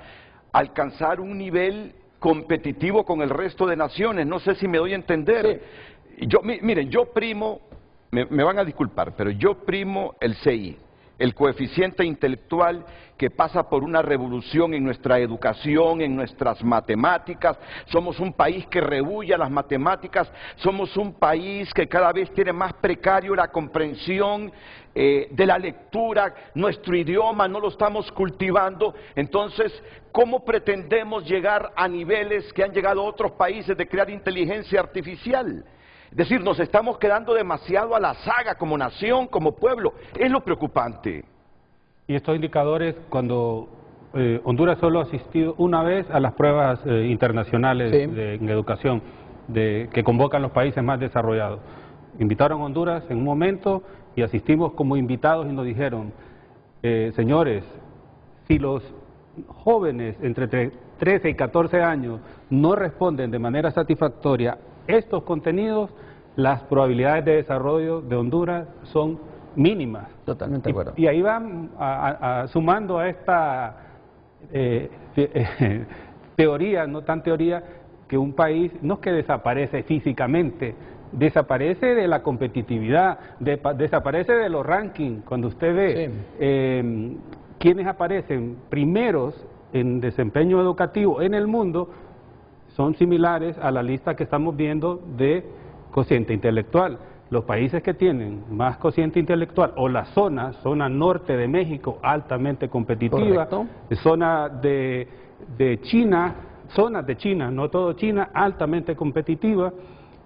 alcanzar un nivel competitivo con el resto de naciones. No sé si me doy a entender. Sí. Miren, yo primo, me van a disculpar, pero yo primo el CI, el coeficiente intelectual, que pasa por una revolución en nuestra educación, en nuestras matemáticas. Somos un país que rehuye a las matemáticas, somos un país que cada vez tiene más precario la comprensión de la lectura, nuestro idioma no lo estamos cultivando. Entonces, ¿cómo pretendemos llegar a niveles que han llegado otros países de crear inteligencia artificial? Es decir, nos estamos quedando demasiado a la saga como nación, como pueblo. Es lo preocupante. Y estos indicadores, cuando Honduras solo ha asistido una vez a las pruebas internacionales en educación que convocan los países más desarrollados. Invitaron a Honduras en un momento y asistimos como invitados y nos dijeron, señores, si los jóvenes entre 13 y 14 años no responden de manera satisfactoria estos contenidos, las probabilidades de desarrollo de Honduras son mínimas. Totalmente de acuerdo. Y ahí van sumando a esta teoría, no tan teoría, que un país no es que desaparece físicamente, desaparece de la competitividad, desaparece de los rankings. Cuando usted ve quienes aparecen primeros en desempeño educativo en el mundo, son similares a la lista que estamos viendo de cociente intelectual. Los países que tienen más cociente intelectual, o la zona norte de México, altamente competitiva, zona de China, zonas de China, no todo China, altamente competitiva,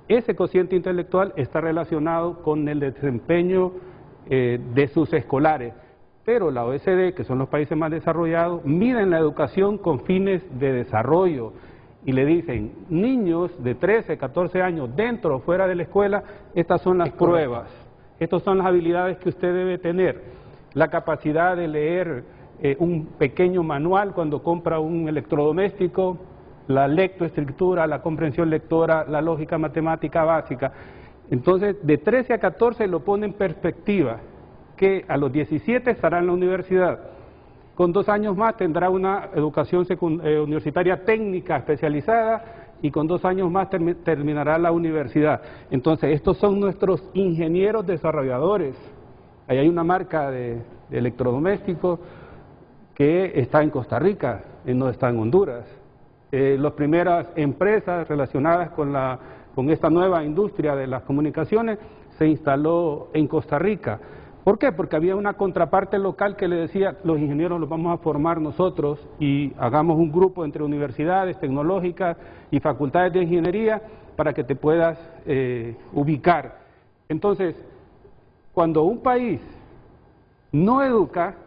ese cociente intelectual está relacionado con el desempeño de sus escolares. Pero la OECD, que son los países más desarrollados, miden la educación con fines de desarrollo y le dicen, niños de 13, 14 años, dentro o fuera de la escuela, estas son las pruebas, estas son las habilidades que usted debe tener, la capacidad de leer un pequeño manual cuando compra un electrodoméstico, la lectoescritura, la comprensión lectora, la lógica matemática básica. Entonces, de 13 a 14 lo pone en perspectiva, que a los 17 estará en la universidad. Con 2 años más tendrá una educación universitaria técnica especializada y con 2 años más terminará la universidad. Entonces, estos son nuestros ingenieros desarrolladores. Ahí hay una marca de electrodomésticos que está en Costa Rica, no está en Honduras. Las primeras empresas relacionadas con esta nueva industria de las comunicaciones se instaló en Costa Rica. ¿Por qué? Porque había una contraparte local que le decía, los ingenieros los vamos a formar nosotros y hagamos un grupo entre universidades tecnológicas y facultades de ingeniería para que te puedas ubicar. Entonces, cuando un país no educa,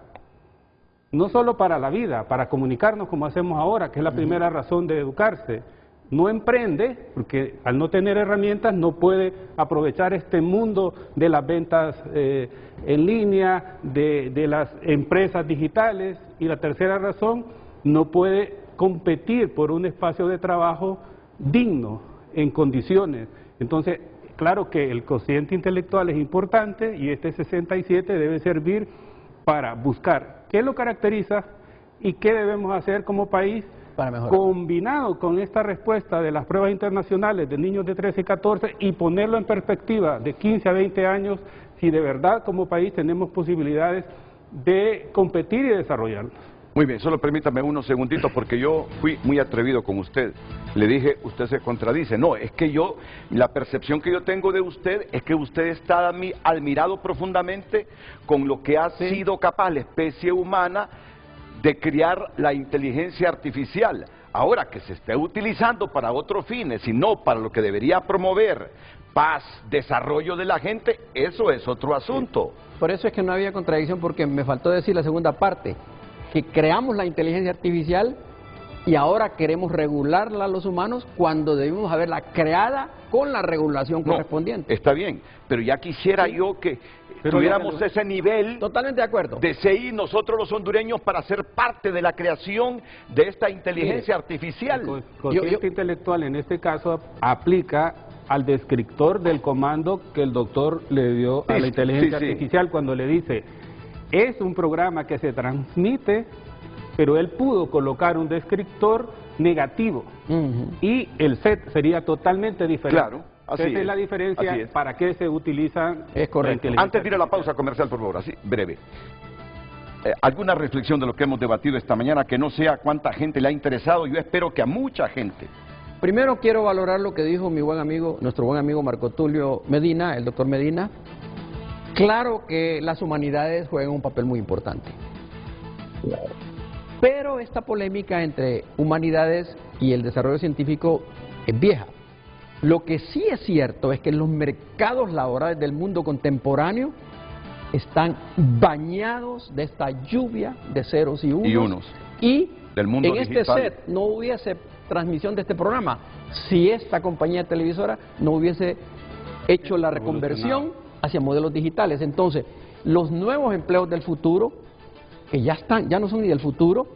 no solo para la vida, para comunicarnos como hacemos ahora, que es la primera razón de educarse, no emprende, porque al no tener herramientas no puede aprovechar este mundo de las ventas en línea, de las empresas digitales, y la tercera razón, no puede competir por un espacio de trabajo digno, en condiciones. Entonces, claro que el cociente intelectual es importante y este 67 debe servir para buscar qué lo caracteriza y qué debemos hacer como país para mejorar. Combinado con esta respuesta de las pruebas internacionales de niños de 13 y 14 y ponerlo en perspectiva de 15 a 20 años, si de verdad como país tenemos posibilidades de competir y desarrollarnos. Muy bien, solo permítame unos segunditos porque yo fui muy atrevido con usted. Le dije, usted se contradice. No, es que la percepción que yo tengo de usted es que usted está admirado profundamente con lo que ha sido capaz la especie humana de crear la inteligencia artificial. Ahora, que se esté utilizando para otros fines y no para lo que debería promover paz, desarrollo de la gente, eso es otro asunto. Por eso es que no había contradicción, porque me faltó decir la segunda parte, que creamos la inteligencia artificial y ahora queremos regularla a los humanos cuando debimos haberla creada con la regulación correspondiente. Está bien, pero ya quisiera yo que tuviéramos ese nivel totalmente de acuerdo de CI nosotros los hondureños para ser parte de la creación de esta inteligencia artificial. El cociente intelectual en este caso aplica al descriptor del comando que el doctor le dio a la inteligencia artificial cuando le dice, es un programa que se transmite, pero él pudo colocar un descriptor negativo y el set sería totalmente diferente. Claro. Esa es la diferencia para qué se utiliza. Es correcto. Antes de ir a la pausa comercial, por favor, así, breve. ¿Alguna reflexión de lo que hemos debatido esta mañana que no sea cuánta gente le ha interesado? Yo espero que a mucha gente. Primero quiero valorar lo que dijo mi buen amigo, nuestro buen amigo Marco Tulio Medina, el doctor Medina. Claro que las humanidades juegan un papel muy importante. Pero esta polémica entre humanidades y el desarrollo científico es vieja. Lo que sí es cierto es que los mercados laborales del mundo contemporáneo están bañados de esta lluvia de ceros y unos. Y del mundo en digital. este set no hubiese transmisión de este programa si esta compañía televisora no hubiese hecho la reconversión hacia modelos digitales. Entonces, los nuevos empleos del futuro, que ya no son ni del futuro,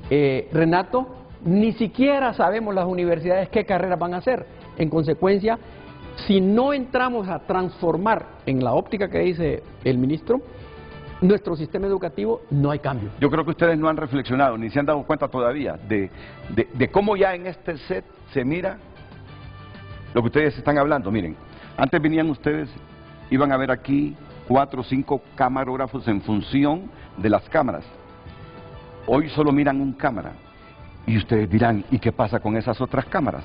Renato, ni siquiera sabemos las universidades qué carreras van a hacer. En consecuencia, si no entramos a transformar en la óptica que dice el ministro, nuestro sistema educativo, no hay cambio. Yo creo que ustedes no han reflexionado, ni se han dado cuenta todavía de cómo ya en este set se mira lo que ustedes están hablando. Miren, antes venían ustedes, iban a ver aquí 4 o 5 camarógrafos en función de las cámaras. Hoy solo miran un cámara. Y ustedes dirán, ¿y qué pasa con esas otras cámaras?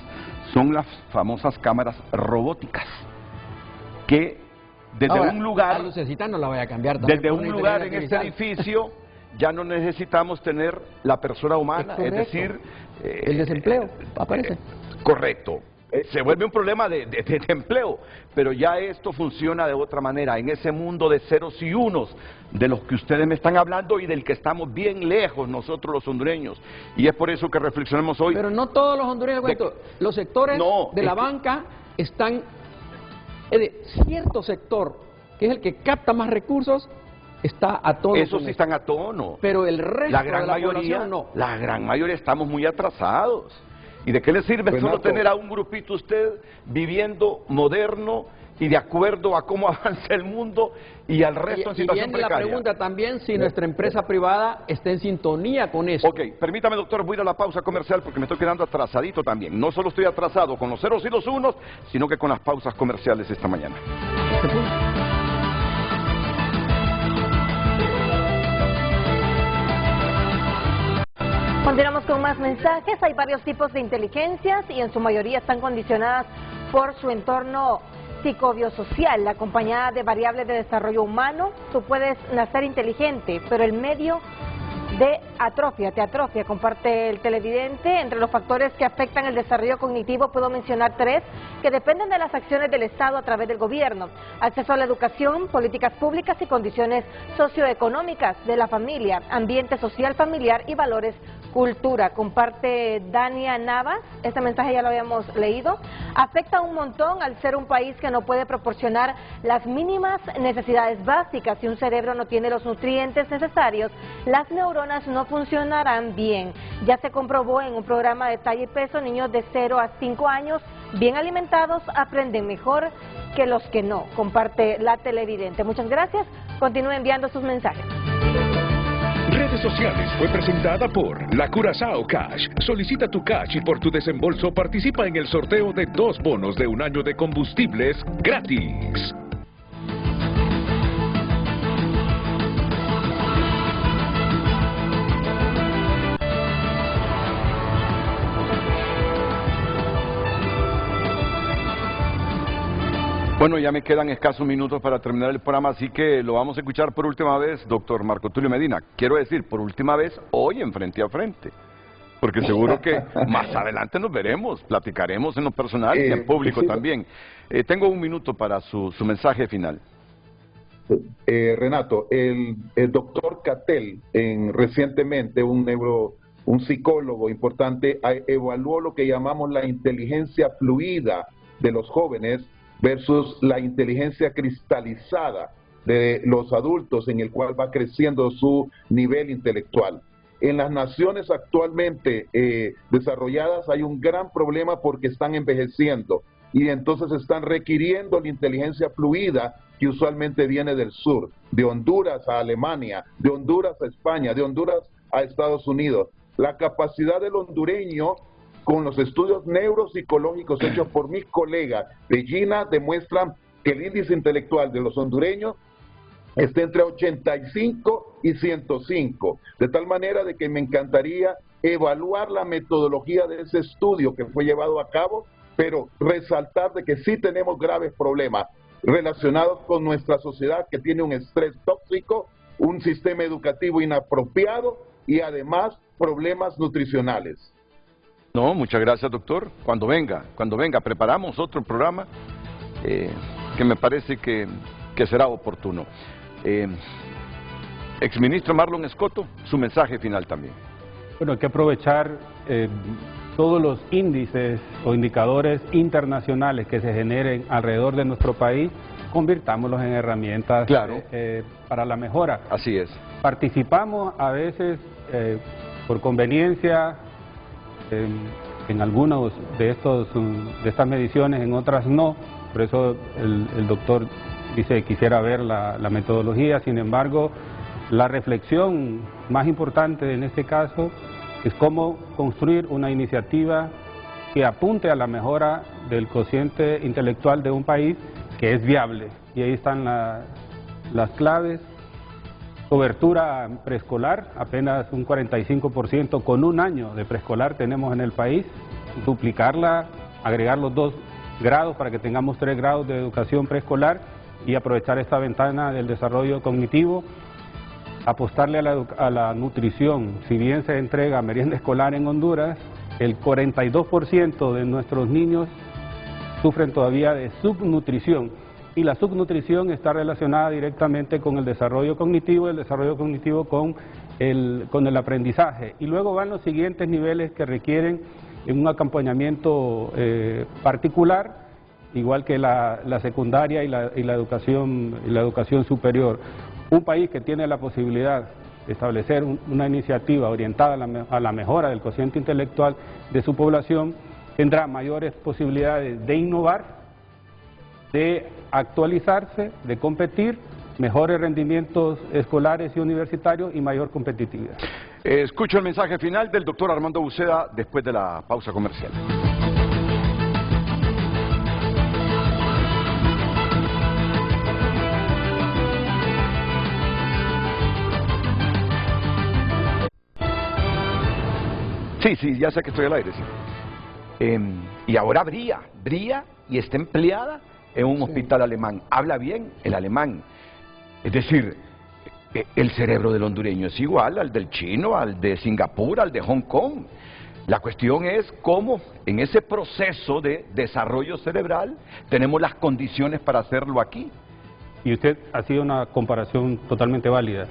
Son las famosas cámaras robóticas, que desde Ahora, un lugar, la lucecita no la voy a cambiar también desde por un una lugar en inteligencia este artificial. edificio ya no necesitamos tener la persona humana, es correcto. decir... El desempleo aparece. Correcto. Se vuelve un problema de empleo, pero ya esto funciona de otra manera, en ese mundo de ceros y unos de los que ustedes me están hablando y del que estamos bien lejos nosotros los hondureños. Y es por eso que reflexionemos hoy. Pero no todos los hondureños, los sectores de la banca están, cierto sector, que es el que capta más recursos, está a tono. Esos sí están a tono. Pero el resto la gran de la mayoría, población no. La gran mayoría estamos muy atrasados. ¿Y de qué le sirve Renato, solo tener a un grupito usted viviendo moderno y de acuerdo a cómo avanza el mundo y al resto en situación viene precaria? la pregunta también si nuestra empresa privada está en sintonía con eso. Ok, permítame, doctor, voy a ir a la pausa comercial porque me estoy quedando atrasadito también. No solo estoy atrasado con los ceros y los unos, sino que con las pausas comerciales esta mañana. Continuamos con más mensajes. Hay varios tipos de inteligencias y en su mayoría están condicionadas por su entorno psicobiosocial, acompañada de variables de desarrollo humano. Tú puedes nacer inteligente, pero el medio te atrofia, comparte el televidente. Entre los factores que afectan el desarrollo cognitivo puedo mencionar 3 que dependen de las acciones del Estado a través del gobierno: acceso a la educación, políticas públicas y condiciones socioeconómicas de la familia, ambiente social familiar y valores cultura. Comparte Dania Navas, este mensaje ya lo habíamos leído. Afecta un montón al ser un país que no puede proporcionar las mínimas necesidades básicas. Si un cerebro no tiene los nutrientes necesarios, las neuronas no funcionarán bien. Ya se comprobó en un programa de talla y peso, niños de 0 a 5 años bien alimentados aprenden mejor que los que no. Comparte la televidente. Muchas gracias. Continúe enviando sus mensajes. Redes sociales fue presentada por la Curazao Cash. Solicita tu cash y por tu desembolso participa en el sorteo de 2 bonos de 1 año de combustibles gratis. Bueno, ya me quedan escasos minutos para terminar el programa, así que lo vamos a escuchar por última vez, doctor Marco Tulio Medina. Quiero decir, por última vez, hoy en Frente a Frente, porque seguro que más adelante nos veremos, platicaremos en lo personal y en público también. Tengo 1 minuto para su mensaje final. Renato, el doctor Cattell, recientemente un psicólogo importante, evaluó lo que llamamos la inteligencia fluida de los jóvenes versus la inteligencia cristalizada de los adultos, en el cual va creciendo su nivel intelectual. En las naciones actualmente desarrolladas hay un gran problema porque están envejeciendo y entonces están requiriendo la inteligencia fluida que usualmente viene del sur, de Honduras a Alemania, de Honduras a España, de Honduras a Estados Unidos. La capacidad del hondureño, con los estudios neuropsicológicos hechos por mis colegas de Gina, demuestran que el índice intelectual de los hondureños está entre 85 y 105, de tal manera de que me encantaría evaluar la metodología de ese estudio que fue llevado a cabo, pero resaltar de que sí tenemos graves problemas relacionados con nuestra sociedad, que tiene un estrés tóxico, un sistema educativo inapropiado y además problemas nutricionales. No, muchas gracias, doctor. Cuando venga, preparamos otro programa que me parece que será oportuno. Exministro Marlon Escoto, su mensaje final también. Bueno, hay que aprovechar todos los índices o indicadores internacionales que se generen alrededor de nuestro país, convirtámoslos en herramientas para la mejora. Así es. Participamos a veces por conveniencia en algunos de estas mediciones, en otras no, por eso el doctor dice que quisiera ver la metodología. Sin embargo, la reflexión más importante en este caso es cómo construir una iniciativa que apunte a la mejora del cociente intelectual de un país que es viable. Y ahí están las claves. Cobertura preescolar, apenas un 45%, con un año de preescolar tenemos en el país. Duplicarla, agregar los 2 grados para que tengamos 3 grados de educación preescolar y aprovechar esta ventana del desarrollo cognitivo. Apostarle a la nutrición. Si bien se entrega merienda escolar en Honduras, el 42% de nuestros niños sufren todavía de subnutrición. Y la subnutrición está relacionada directamente con el desarrollo cognitivo, con el aprendizaje. Y luego van los siguientes niveles que requieren un acompañamiento particular, igual que la secundaria y la educación superior. Un país que tiene la posibilidad de establecer una iniciativa orientada a la mejora del cociente intelectual de su población tendrá mayores posibilidades de innovar, de actualizarse, de competir, mejores rendimientos escolares y universitarios y mayor competitividad. Escucho el mensaje final del doctor Armando Uceda después de la pausa comercial. Sí, ya sé que estoy al aire, sí. Y ahora brilla y está empleada en un hospital alemán. Habla bien el alemán. Es decir, el cerebro del hondureño es igual al del chino, al de Singapur, al de Hong Kong. La cuestión es cómo en ese proceso de desarrollo cerebral tenemos las condiciones para hacerlo aquí. Y usted ha sido una comparación totalmente válida.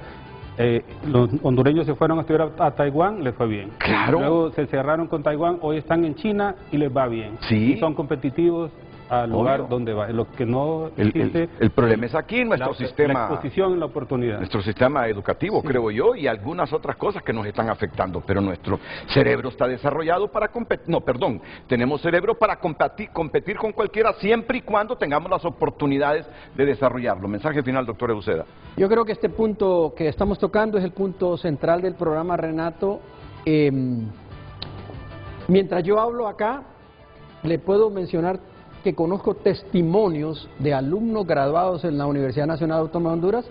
Los hondureños se fueron a estudiar a Taiwán, les fue bien. Claro. Luego se cerraron con Taiwán, hoy están en China y les va bien. Sí. Y son competitivos al lugar donde va. Lo que no existe, el problema es aquí en nuestro sistema. La exposición en la oportunidad. Nuestro sistema educativo, sí, creo yo, y algunas otras cosas que nos están afectando. Pero nuestro cerebro está desarrollado para competir. No, perdón. Tenemos cerebro para competir con cualquiera siempre y cuando tengamos las oportunidades de desarrollarlo. Mensaje final, doctor Uceda. Yo creo que este punto que estamos tocando es el punto central del programa, Renato. Mientras yo hablo acá, le puedo mencionar que conozco testimonios de alumnos graduados en la Universidad Nacional Autónoma de Honduras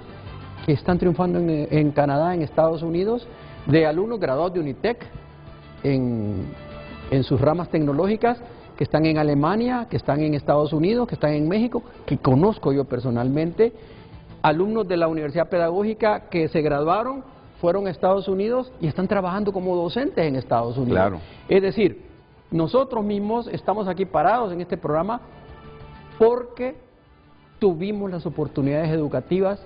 que están triunfando en Canadá, en Estados Unidos, de alumnos graduados de Unitec en sus ramas tecnológicas, que están en Alemania, que están en Estados Unidos, que están en México, que conozco yo personalmente, alumnos de la Universidad Pedagógica que se graduaron, fueron a Estados Unidos y están trabajando como docentes en Estados Unidos. Claro. Es decir, nosotros mismos estamos aquí parados en este programa porque tuvimos las oportunidades educativas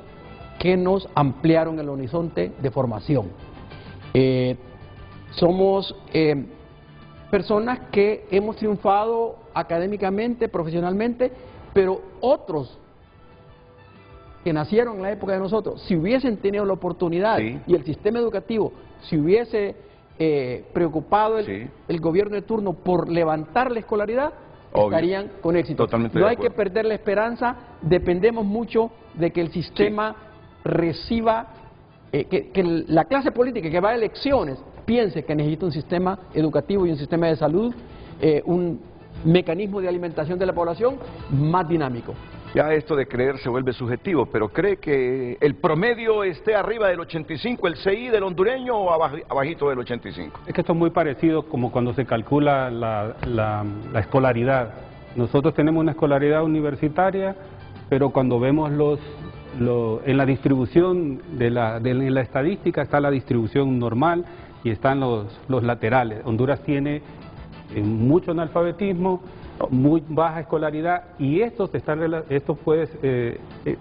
que nos ampliaron el horizonte de formación. Somos personas que hemos triunfado académicamente, profesionalmente, pero otros que nacieron en la época de nosotros, si hubiesen tenido la oportunidad, sí, y el sistema educativo, si hubiese preocupado sí, el gobierno de turno por levantar la escolaridad, obvio, estarían con éxito. Totalmente no hay que perder la esperanza, dependemos mucho de que el sistema reciba, que la clase política que va a elecciones piense que necesita un sistema educativo y un sistema de salud, un mecanismo de alimentación de la población más dinámico. Ya esto de creer se vuelve subjetivo, pero ¿cree que el promedio esté arriba del 85, el CI del hondureño, o abajito del 85? Es que esto es muy parecido como cuando se calcula la escolaridad. Nosotros tenemos una escolaridad universitaria, pero cuando vemos en la distribución en la estadística está la distribución normal y están los laterales. Honduras tiene mucho analfabetismo, muy baja escolaridad, y estos pues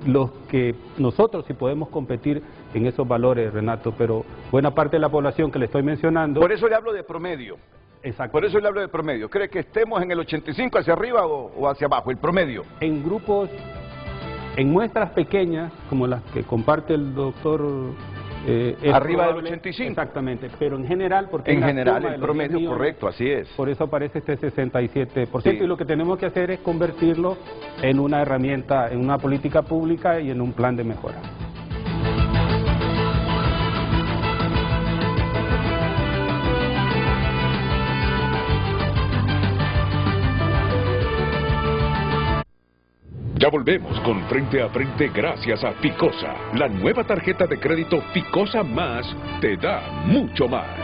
los que nosotros sí podemos competir en esos valores, Renato, pero buena parte de la población que le estoy mencionando. Por eso le hablo de promedio. Exacto. Por eso le hablo de promedio. ¿Cree que estemos en el 85 hacia arriba o hacia abajo, el promedio? En grupos, en muestras pequeñas, como las que comparte el doctor Arriba del probable, 85. Exactamente, pero en general, porque En la general, suma de el los 10 promedio, millones, correcto, así es. por eso aparece este 67%, Sí. y lo que tenemos que hacer es convertirlo en una herramienta, en una política pública y en un plan de mejora. Ya volvemos con Frente a Frente gracias a Ficosa. La nueva tarjeta de crédito Ficosa Más te da mucho más.